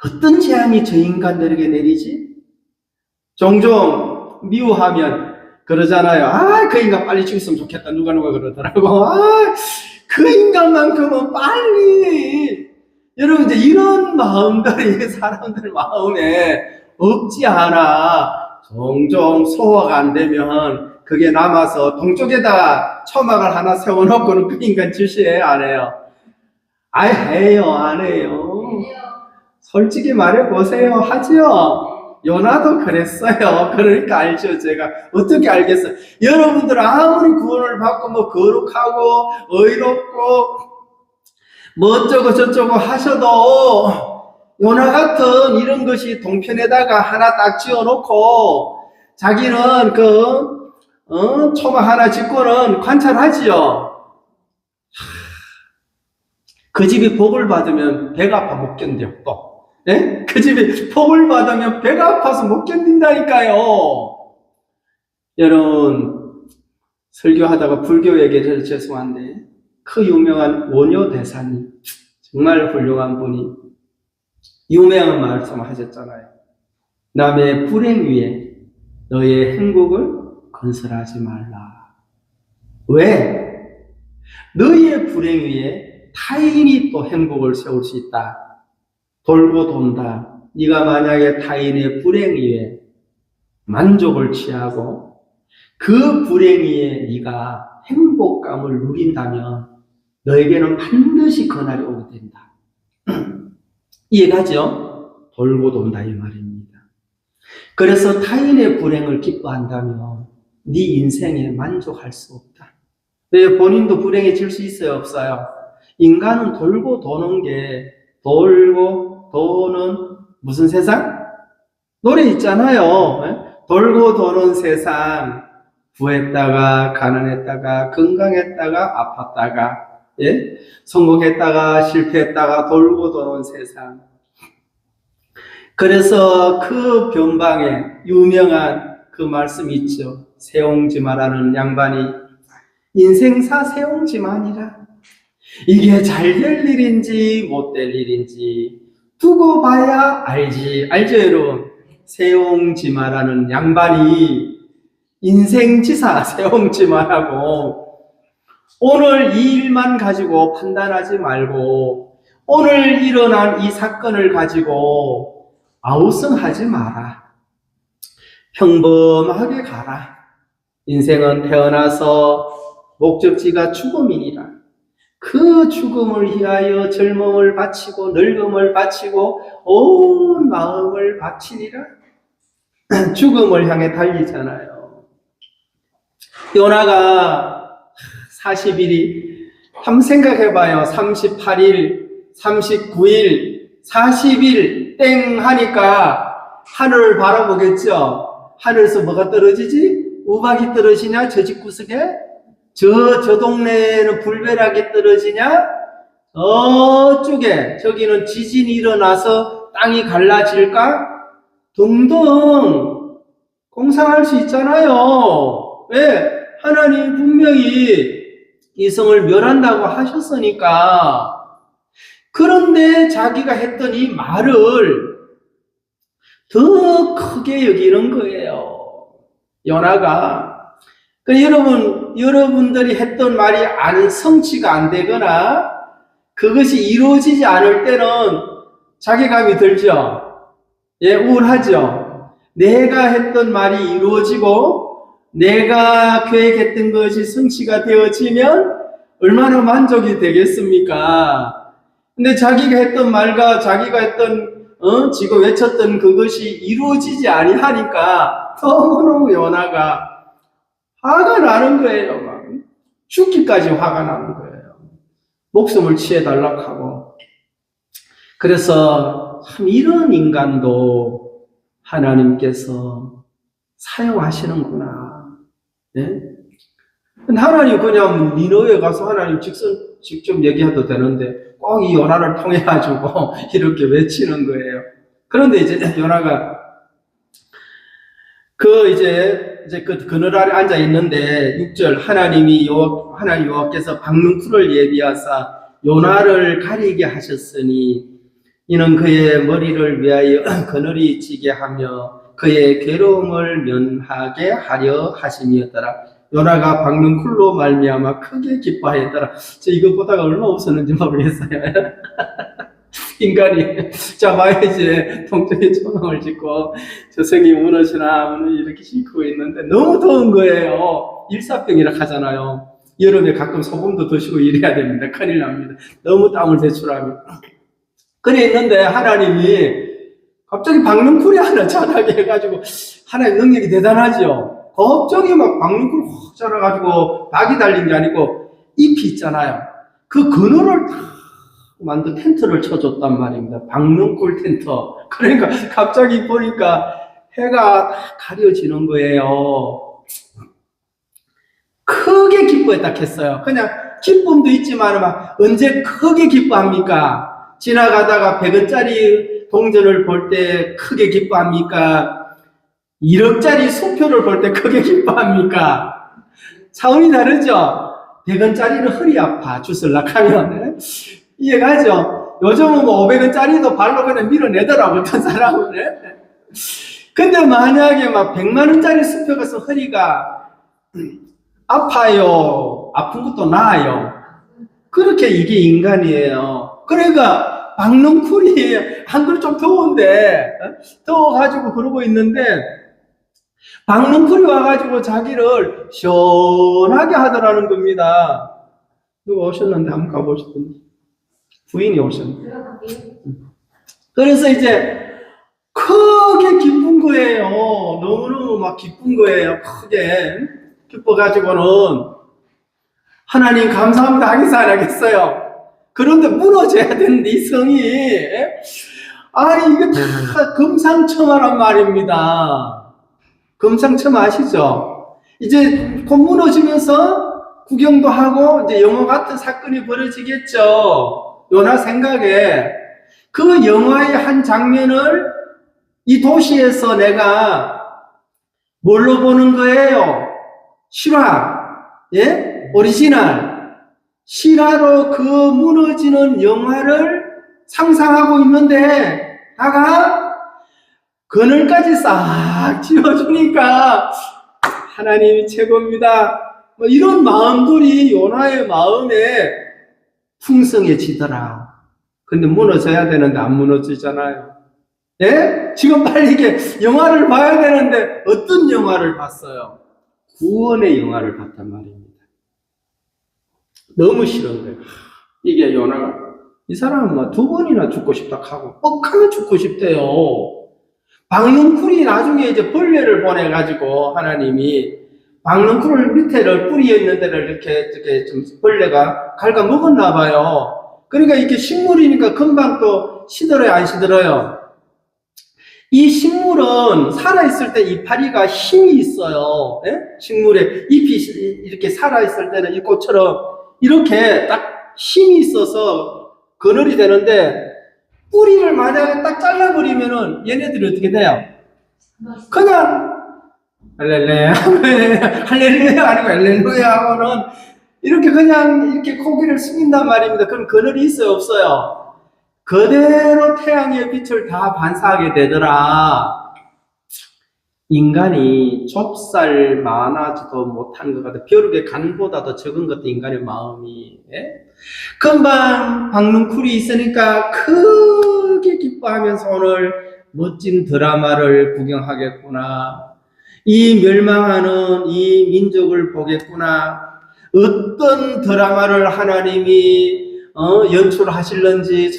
어떤 재앙이 저 인간들에게 내리지? 종종 미워하면 그러잖아요. 아, 그 인간 빨리 죽였으면 좋겠다. 누가 그러더라고. 아, 그 인간만큼은 빨리. 여러분, 이제 이런 마음들이 사람들 마음에 없지 않아. 종종 소화가 안 되면 그게 남아서 동쪽에다 초막을 하나 세워놓고는 그 인간 지시해요, 안 해요? 아이, 해요, 안 해요? 솔직히 말해보세요. 하지요? 요나도 그랬어요. 그러니까 알죠, 제가. 어떻게 알겠어요? 여러분들 아무리 구원을 받고 뭐 거룩하고 의롭고 뭐 어쩌고 저쩌고 하셔도 요나 같은 이런 것이 동편에다가 하나 딱 지어놓고 자기는 초막 하나 짓고는 관찰하지요. 그 집이 복을 받으면 배가 아파 못 견뎌, 또. 예? 그 집이 복을 받으면 배가 아파서 못 견딘다니까요. 여러분, 설교하다가 불교 얘기해서 죄송한데, 그 유명한 원효 대사님, 정말 훌륭한 분이 유명한 말씀을 하셨잖아요. 남의 불행 위에 너의 행복을 건설하지 말라. 왜? 너의 불행 위에 타인이 또 행복을 세울 수 있다. 돌고 돈다. 네가 만약에 타인의 불행 위에 만족을 취하고 그 불행 위에 네가 행복감을 누린다면 너에게는 반드시 그날이 오게 된다. 이해가죠? 돌고 돈다 이 말입니다. 그래서 타인의 불행을 기뻐한다면 네 인생에 만족할 수 없다. 왜? 본인도 불행해질 수 있어요? 없어요? 인간은 돌고 도는 게, 돌고 도는 무슨 세상? 노래 있잖아요. 돌고 도는 세상, 부했다가 가난했다가 건강했다가 아팠다가, 예? 성공했다가 실패했다가 돌고 도는 세상. 그래서 그 변방에 유명한 그 말씀이 있죠. 세옹지마라는 양반이 인생사 세옹지마니라. 이게 잘 될 일인지 못 될 일인지 두고 봐야 알지. 알죠, 여러분? 세옹지마라는 양반이 인생지사 세옹지마라고 오늘 이 일만 가지고 판단하지 말고 오늘 일어난 이 사건을 가지고 아우성하지 마라. 평범하게 가라. 인생은 태어나서 목적지가 죽음이니라. 그 죽음을 위하여 젊음을 바치고 늙음을 바치고 온 마음을 바치니라. 죽음을 향해 달리잖아요. 요나가 40일이 한번 생각해봐요. 38일, 39일, 40일 땡 하니까 하늘을 바라보겠죠. 하늘에서 뭐가 떨어지지? 우박이 떨어지냐? 저 집구석에? 저 동네에는 불벼락이 떨어지냐? 저쪽에, 저기는 지진이 일어나서 땅이 갈라질까? 등등 공상할 수 있잖아요. 왜? 하나님 분명히 이성을 멸한다고 하셨으니까. 그런데 자기가 했던 이 말을 더 크게 여기는 거예요. 요나가. 여러분들이 했던 말이 성취가 안 되거나 그것이 이루어지지 않을 때는 자괴감이 들죠. 예, 우울하죠. 내가 했던 말이 이루어지고 내가 계획했던 것이 성취가 되어지면 얼마나 만족이 되겠습니까? 근데 자기가 했던 말과 자기가 했던 지금 외쳤던 그것이 이루어지지 아니하니까 너무너무 요나가 화가 나는 거예요. 막. 죽기까지 화가 나는 거예요. 목숨을 취해달라고 하고. 그래서 참 이런 인간도 하나님께서 사용하시는구나. 네? 하나님 그냥 니너에 가서 하나님 직접 얘기해도 되는데 꼭 이 요나를 통해 가지고 이렇게 외치는 거예요. 그런데 이제 요나가 이제 그 그늘 아래 앉아 있는데 6절 하나님 여호와께서 박능쿨을 예비하사 요나를 가리게 하셨으니 이는 그의 머리를 위하여 그늘이 지게 하며 그의 괴로움을 면하게 하려 하심이었더라. 요나가 박능쿨로 말미암아 크게 기뻐하였더라. 저 이거 보다가 얼마나 웃었는지 모르겠어요. 인간이 자 봐야지 동쪽에 조망을 짓고 저승이 무너지나 이렇게 싣고 있는데 너무 더운 거예요. 일사병이라 하잖아요. 여름에 가끔 소금도 드시고 이래야 됩니다. 큰일 납니다. 너무 땀을 배출하면. 그래 있는데 하나님이 갑자기 박능쿨이 하나 자라게 해가지고 하나님 능력이 대단하죠. 갑자기 막 박능쿨 확 자라가지고 박이 달린 게 아니고 잎이 있잖아요. 그 그늘을 다 만든 텐트를 쳐줬단 말입니다. 박능쿨 텐트. 그러니까 갑자기 보니까 해가 다 가려지는 거예요. 크게 기뻐했다 했어요. 그냥 기쁨도 있지만 막 언제 크게 기뻐합니까? 지나가다가 100원짜리 동전을 볼 때 크게 기뻐합니까? 1억짜리 수표를 볼 때 크게 기뻐합니까? 차원이 다르죠? 100원짜리는 허리 아파, 주술락 하면. 이해가죠? 요즘은 뭐 500원짜리도 발로 그냥 밀어내더라고, 어떤 사람은. 근데 만약에 막 100만원짜리 수표 가서 허리가 아파요. 아픈 것도 나아요. 그렇게 이게 인간이에요. 그러니까 박능쿨이 한글 좀 더운데 더워가지고 그러고 있는데 박능쿨이 와가지고 자기를 시원하게 하더라는 겁니다. 누가 오셨는데 한번 가보시더니 부인이 오셨는데 그래서 이제 크게 기쁜 거예요. 너무너무 막 기쁜 거예요. 크게 기뻐가지고는 하나님 감사합니다 하겠어 안 하겠어요? 그런데 무너져야 되는데 이 성이 아니 이거 다 금상첨화란 말입니다. 금상첨화 아시죠? 이제 곧 무너지면서 구경도 하고 이제 영화 같은 사건이 벌어지겠죠. 요나 생각에 그 영화의 한 장면을 이 도시에서 내가 뭘로 보는 거예요? 실화, 예? 오리지널 실화로 그 무너지는 영화를 상상하고 있는데 다가 그늘까지 싹 지어주니까 하나님이 최고입니다. 뭐 이런 마음들이 요나의 마음에 풍성해지더라. 근데 무너져야 되는데 안 무너지잖아요. 예? 지금 빨리 이게 영화를 봐야 되는데 어떤 영화를 봤어요? 구원의 영화를 봤단 말입니다. 너무 싫은 거예요. 이게 요나가 이 사람은 뭐 2번이나 죽고 싶다 하고 억하면 죽고 싶대요. 박능쿨이 나중에 이제 벌레를 보내가지고 하나님이 박능쿨을 밑에를 뿌리에 있는 데를 이렇게 좀 벌레가 갉아 먹었나 봐요. 그러니까 이게 식물이니까 금방 또 시들어요, 안 시들어요? 이 식물은 살아있을 때 이파리가 힘이 있어요. 예? 식물에 잎이 이렇게 살아있을 때는 이 꽃처럼 이렇게 딱 힘이 있어서 그늘이 되는데, 뿌리를 만약에 딱 잘라버리면은 얘네들이 어떻게 돼요? 그냥 할렐루야 할렐루야 아니고 할렐루야 하고는 이렇게 그냥 이렇게 고개를 숙인단 말입니다. 그럼 그늘이 있어요, 없어요? 그대로 태양의 빛을 다 반사하게 되더라. 인간이 좁쌀 많아지도 못한 것 같아. 벼룩의 간보다도 적은 것도 인간의 마음이. 예? 금방 박능쿨이 있으니까 크게 기뻐하면서 오늘 멋진 드라마를 구경하겠구나. 이 멸망하는 이 민족을 보겠구나. 어떤 드라마를 하나님이 연출하실런지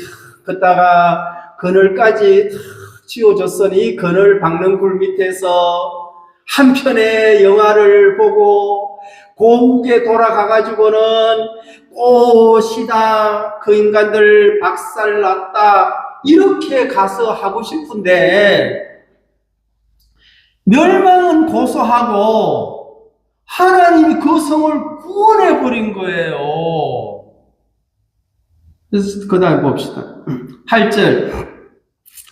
그다가 그늘까지 탁 지어줬으니 그늘 박능쿨 밑에서 한 편의 영화를 보고 고국에 돌아가가지고는 꽃이다, 그 인간들 박살났다, 이렇게 가서 하고 싶은데 멸망은 고소하고 하나님이 그 성을 구원해버린 거예요. 그래서 그 다음에 봅시다. 8절,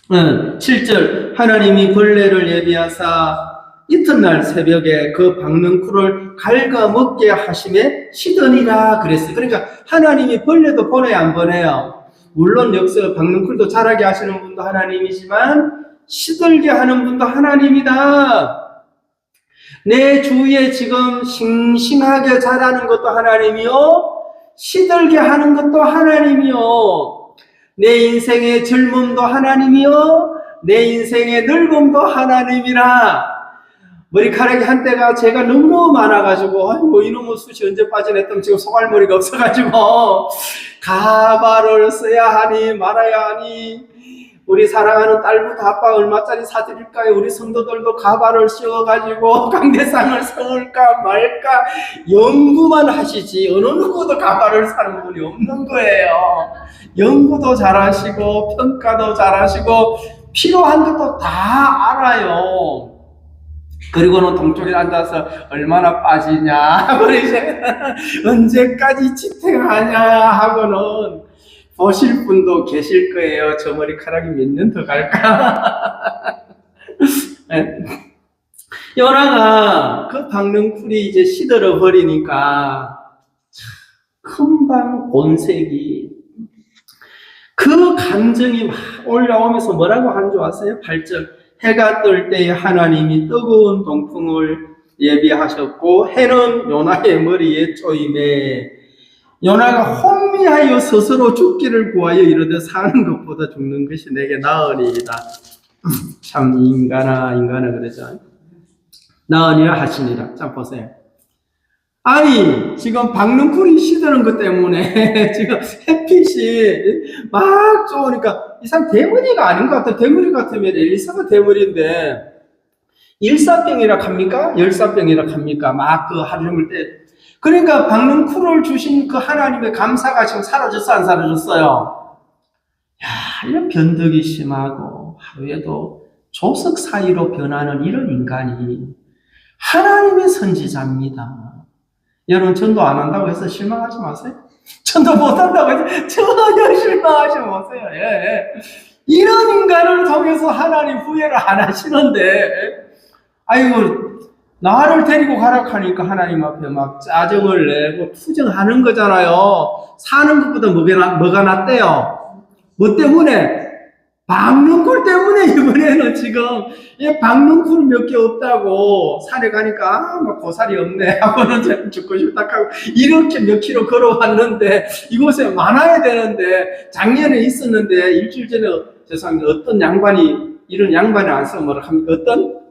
7절, 하나님이 벌레를 예비하사 이튿날 새벽에 그 박능쿨을 갉아먹게 하심에 시더니라 그랬어요. 그러니까 하나님이 벌레도 보내야 안 보내요. 물론 여기서 박능쿨도 자라게 하시는 분도 하나님이지만 시들게 하는 분도 하나님이다. 내 주위에 지금 싱싱하게 자라는 것도 하나님이요, 시들게 하는 것도 하나님이요, 내 인생의 젊음도 하나님이요, 내 인생의 늙음도 하나님이라. 머리카락이 한때가 제가 너무 많아가지고, 아이고, 이놈의 숱이 언제 빠져냈더니 지금 소갈머리가 없어가지고, 가발을 써야 하니, 말아야 하니, 우리 사랑하는 딸부터 아빠 얼마짜리 사드릴까요? 우리 성도들도 가발을 씌워가지고 강대상을 세울까 말까 연구만 하시지, 어느 누구도 가발을 사는 분이 없는 거예요. 연구도 잘하시고, 평가도 잘하시고, 필요한 것도 다 알아요. 그리고는 동쪽에 앉아서 얼마나 빠지냐, 우리 이제 언제까지 지탱하냐 하고는 보실 분도 계실 거예요. 저 머리카락이 몇 년 더 갈까? 요나가 그 박능쿨이 이제 시들어 버리니까 금방 온색이, 그 감정이 막 올라오면서 뭐라고 하는 줄 아세요? 8절, 해가 뜰 때에 하나님이 뜨거운 동풍을 예비하셨고 해는 요나의 머리에 쪼임에 요나가 혼미하여 스스로 죽기를 구하여 이르되 사는 것보다 죽는 것이 내게 나으니이다. 참 인간아 그러죠. 나으니라 하시니라. 참 보세요. 아니 지금 박능쿨이 시드는 것 때문에 지금 햇빛이 막 좋으니까 이 사람 대머리가 아닌 것 같아. 대머리 같으면 엘리사가 대머리인데 일사병이라 합니까? 열사병이라 합니까? 막 그 하루 종일 때. 그러니까 박능쿨을 주신 그 하나님의 감사가 지금 사라졌어, 안 사라졌어요? 야, 이런 변덕이 심하고 하루에도 조석 사이로 변하는 이런 인간이 하나님의 선지자입니다. 여러분 전도 안 한다고 해서 실망하지 마세요. 전도 못 한다고 해서 전혀 실망하지 마세요. 예. 이런 인간을 통해서 하나님 후회를 안 하시는데, 아이고 나를 데리고 가라 하니까 하나님 앞에 막 짜증을 내고 투정하는 거잖아요. 사는 것보다 뭐가 낫대요? 뭐 때문에? 박능쿨 때문에. 이번에는 지금 박능쿨 몇 개 없다고 산에 가니까 막 고사리 없네 하고는 죽고 싶다 하고 이렇게 몇 킬로 걸어왔는데 이곳에 많아야 되는데 작년에 있었는데 일주일 전에 죄송합니다. 어떤 양반이 이런 양반이 안 쓰면 뭐라 합니까? 어떤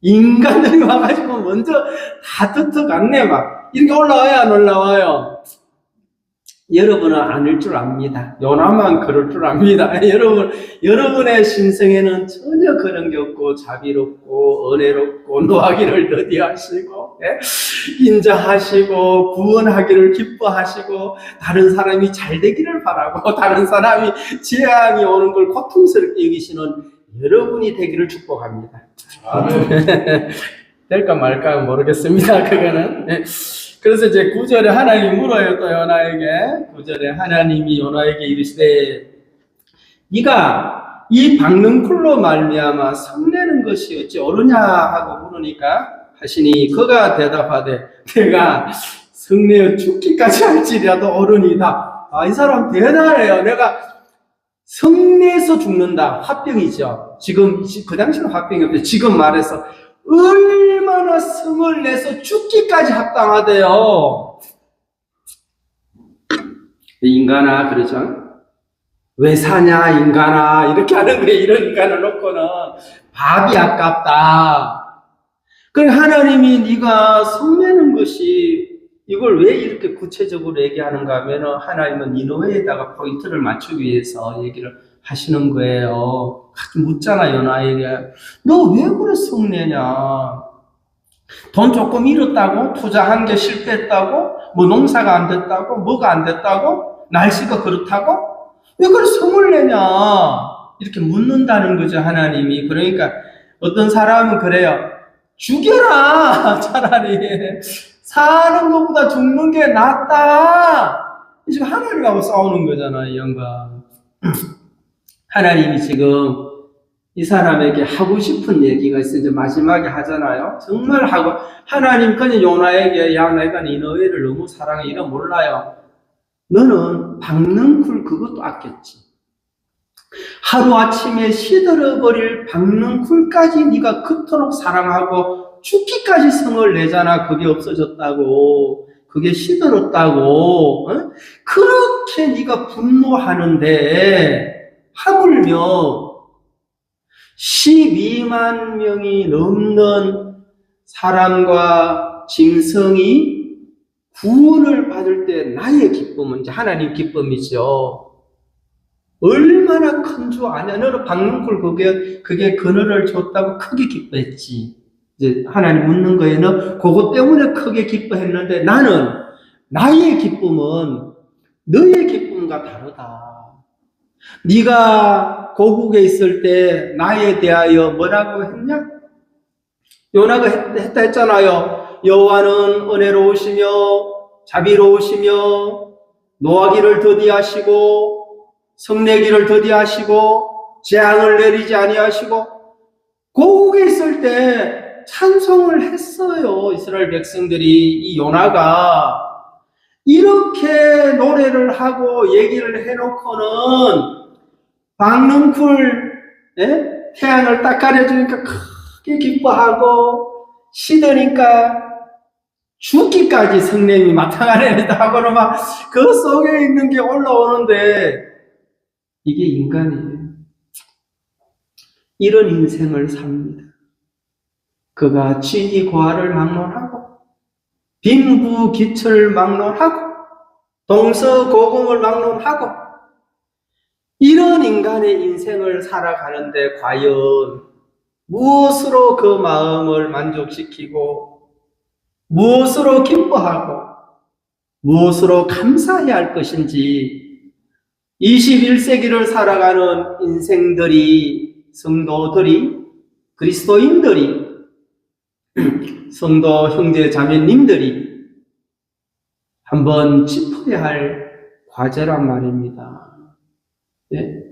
인간들이 와가지고 먼저 다 뜯어갔네. 막 이렇게 올라와요, 안 올라와요? 여러분은 아닐 줄 압니다. 요나만 그럴 줄 압니다. 여러분의 심성에는 전혀 그런 게 없고 자비롭고 은혜롭고 노하기를 더디하시고 인자하시고 구원하기를 기뻐하시고 다른 사람이 잘 되기를 바라고 다른 사람이 재앙이 오는 걸 고통스럽게 여기시는 여러분이 되기를 축복합니다. 아멘. 될까 말까 모르겠습니다. 그거는. 네. 그래서 이제 9절에 하나님이 물어요. 또 요나에게. 9절에 하나님이 요나에게 이르시되 네가 이 박능쿨로 말미암아 성내는 것이 어찌 옳으냐 하고 물으니까 하시니 그가 대답하되 내가 성내어 죽기까지 할지라도 옳으니이다. 이 사람 대단해요. 내가 성내에서 죽는다. 화병이죠. 지금 그 당시는 화병이 없죠. 지금 말해서 얼마나 성을 내서 죽기까지 합당하대요. 인간아, 그러죠? 왜 사냐, 인간아. 이렇게 하는 거예요. 이런 인간을 놓고는 밥이 아깝다. 그러니까 하나님이 네가 성내는 것이 이걸 왜 이렇게 구체적으로 얘기하는가 하면 하나님은 니느웨에다가 포인트를 맞추기 위해서 얘기를 하시는 거예요. 묻잖아, 요나에게. 너 왜 그래 성내냐? 돈 조금 잃었다고? 투자한 게 실패했다고? 뭐 농사가 안 됐다고? 뭐가 안 됐다고? 날씨가 그렇다고? 왜 그래 성을 내냐? 이렇게 묻는다는 거죠, 하나님이. 그러니까 어떤 사람은 그래요. 죽여라! 차라리. 사는 것보다 죽는 게 낫다! 지금 하나님하고 싸우는 거잖아, 이 양반. 하나님이 지금 이 사람에게 하고 싶은 얘기가 있어요. 이제 마지막에 하잖아요. 정말 하고, 하나님 그냥 요나에게, 야, 내가 니느웨를 너무 사랑해. 이거 몰라요. 너는 박능쿨 그것도 아꼈지. 하루아침에 시들어버릴 박능쿨까지 네가 그토록 사랑하고 죽기까지 성을 내잖아. 그게 없어졌다고. 그게 시들었다고. 어? 그렇게 네가 분노하는데 하물며 12만 명이 넘는 사람과 짐승이 구원을 받을 때 나의 기쁨은 이제 하나님 기쁨이죠. 얼마나 큰 줄 아냐. 너는 박능쿨 그게 그늘을 줬다고 크게 기뻐했지. 이제 하나님 묻는 거에는 그것 때문에 크게 기뻐했는데 나는 나의 기쁨은 너의 기쁨과 다르다. 네가 고국에 있을 때 나에 대하여 뭐라고 했냐? 요나가 했다 했잖아요. 여호와는 은혜로우시며 자비로우시며 노하기를 더디하시고 성내기를 더디하시고 재앙을 내리지 아니하시고 고국에 있을 때 찬송을 했어요. 이스라엘 백성들이. 이 요나가 이렇게 노래를 하고 얘기를 해놓고는 박능쿨 태양을 딱 가려주니까 크게 기뻐하고 시드니까 죽기까지 성냄이 마땅하네다 하고는 막 그 속에 있는 게 올라오는데 이게 인간이에요. 이런 인생을 삽니다. 그가 지휘과를 막론하고 빈부기철 막론하고 동서고금을 막론하고 이런 인간의 인생을 살아가는데 과연 무엇으로 그 마음을 만족시키고 무엇으로 기뻐하고 무엇으로 감사해야 할 것인지 21세기를 살아가는 인생들이, 성도들이, 그리스도인들이, 성도 형제 자매님들이 한번 짚어야 할 과제란 말입니다. 예?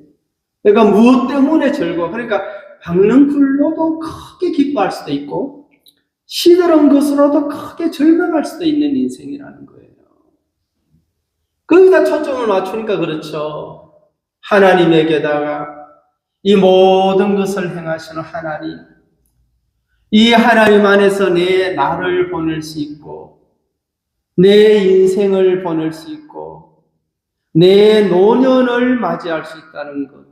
그러니까 무엇 때문에 즐거워? 그러니까 박능쿨로도 크게 기뻐할 수도 있고 시들은 것으로도 크게 절망할 수도 있는 인생이라는 거예요. 거기다 초점을 맞추니까 그렇죠. 하나님에게다가 이 모든 것을 행하시는 하나님, 이 하나님 안에서 내 나를 보낼 수 있고 내 인생을 보낼 수 있고 내 노년을 맞이할 수 있다는 것,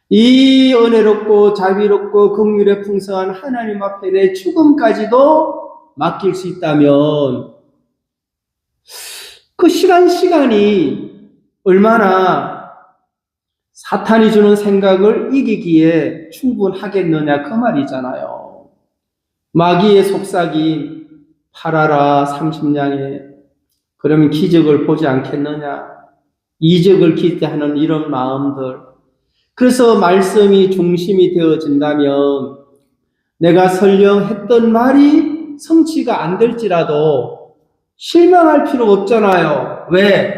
이 은혜롭고 자비롭고 긍휼에 풍성한 하나님 앞에 내 죽음까지도 맡길 수 있다면 그 시간이 얼마나 사탄이 주는 생각을 이기기에 충분하겠느냐 그 말이잖아요. 마귀의 속삭임 팔아라 30냥에 그러면 기적을 보지 않겠느냐, 이적을 기대하는 이런 마음들, 그래서 말씀이 중심이 되어진다면 내가 설령 했던 말이 성취가 안 될지라도 실망할 필요 없잖아요. 왜?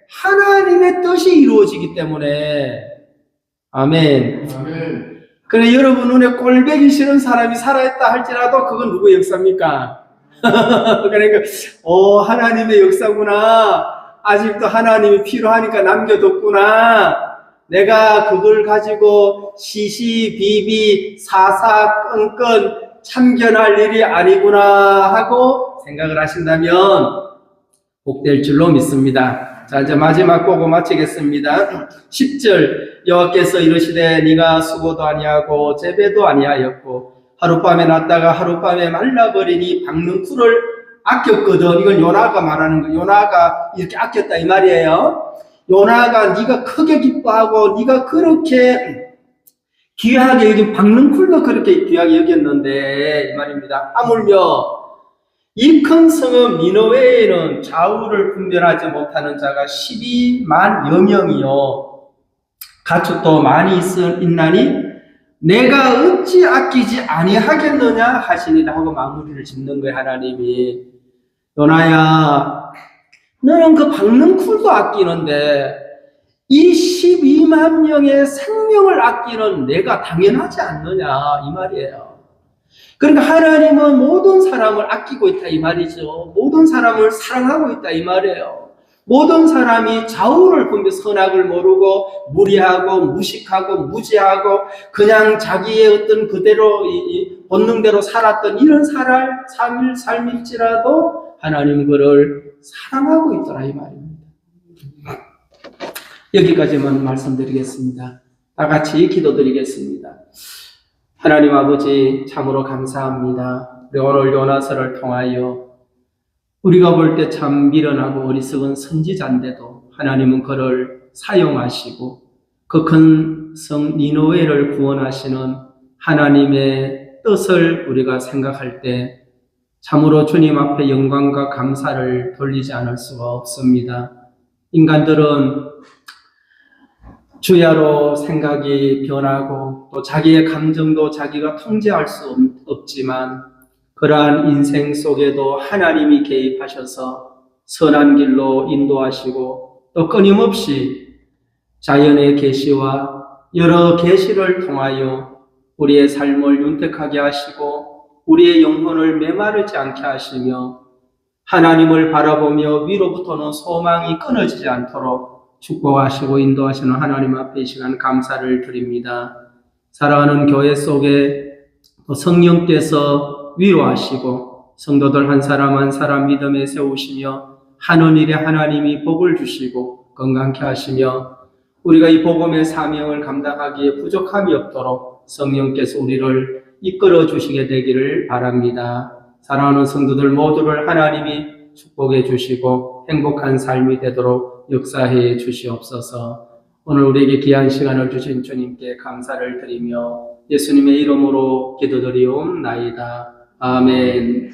하나님의 뜻이 이루어지기 때문에. 아멘. 아멘. 그래, 여러분 눈에 꼴배기 싫은 사람이 살아있다 할지라도 그건 누구의 역사입니까? 그러니까 하나님의 역사구나. 아직도 하나님이 필요하니까 남겨뒀구나. 내가 그걸 가지고 시시비비 사사건건 참견할 일이 아니구나 하고 생각을 하신다면 복될 줄로 믿습니다. 자, 이제 마지막 보고 마치겠습니다. 10절 여호와께서 이르시되 네가 수고도 아니하고 재배도 아니하였고 하룻밤에 났다가 하룻밤에 말라버리니 박는 쿨을 아꼈거든. 이건 요나가 말하는 거. 요나가 이렇게 아꼈다 이 말이에요. 요나가 네가 크게 기뻐하고 네가 그렇게 귀하게 여긴 박는 쿨도 그렇게 귀하게 여겼는데 이 말입니다. 하물며 이 큰 성읍 니느웨에는 좌우를 분별하지 못하는 자가 12만 여명이요 가축도 많이 있나니 내가 어찌 아끼지 아니하겠느냐 하시니라 하고 마무리를 짓는 거예요. 하나님이 요나야 너는 그 박는 쿨도 아끼는데 이 12만 명의 생명을 아끼는 내가 당연하지 않느냐 이 말이에요. 그러니까 하나님은 모든 사람을 아끼고 있다 이 말이죠. 모든 사람을 사랑하고 있다 이 말이에요. 모든 사람이 좌우를 분별 선악을 모르고 무리하고 무식하고 무지하고 그냥 자기의 어떤 그대로 본능대로 살았던 이런 삶일지라도 하나님 그를 사랑하고 있더라 이 말입니다. 여기까지만 말씀드리겠습니다. 다 같이 기도드리겠습니다. 하나님 아버지 참으로 감사합니다. 우리 오늘 요나서를 통하여 우리가 볼 때 참 미련하고 어리석은 선지자인데도 하나님은 그를 사용하시고 그 큰 성 니느웨를 구원하시는 하나님의 뜻을 우리가 생각할 때 참으로 주님 앞에 영광과 감사를 돌리지 않을 수가 없습니다. 인간들은 주야로 생각이 변하고 또 자기의 감정도 자기가 통제할 수 없지만 그러한 인생 속에도 하나님이 개입하셔서 선한 길로 인도하시고 또 끊임없이 자연의 계시와 여러 계시를 통하여 우리의 삶을 윤택하게 하시고 우리의 영혼을 메마르지 않게 하시며 하나님을 바라보며 위로부터는 소망이 끊어지지 않도록 축복하시고 인도하시는 하나님 앞에 이 시간 감사를 드립니다. 사랑하는 교회 속에 또 성령께서 위로하시고 성도들 한 사람 한 사람 믿음에 세우시며 하는 일에 하나님이 복을 주시고 건강케 하시며 우리가 이 복음의 사명을 감당하기에 부족함이 없도록 성령께서 우리를 이끌어 주시게 되기를 바랍니다. 사랑하는 성도들 모두를 하나님이 축복해 주시고 행복한 삶이 되도록 역사해 주시옵소서. 오늘 우리에게 귀한 시간을 주신 주님께 감사를 드리며 예수님의 이름으로 기도드리옵나이다. 아멘.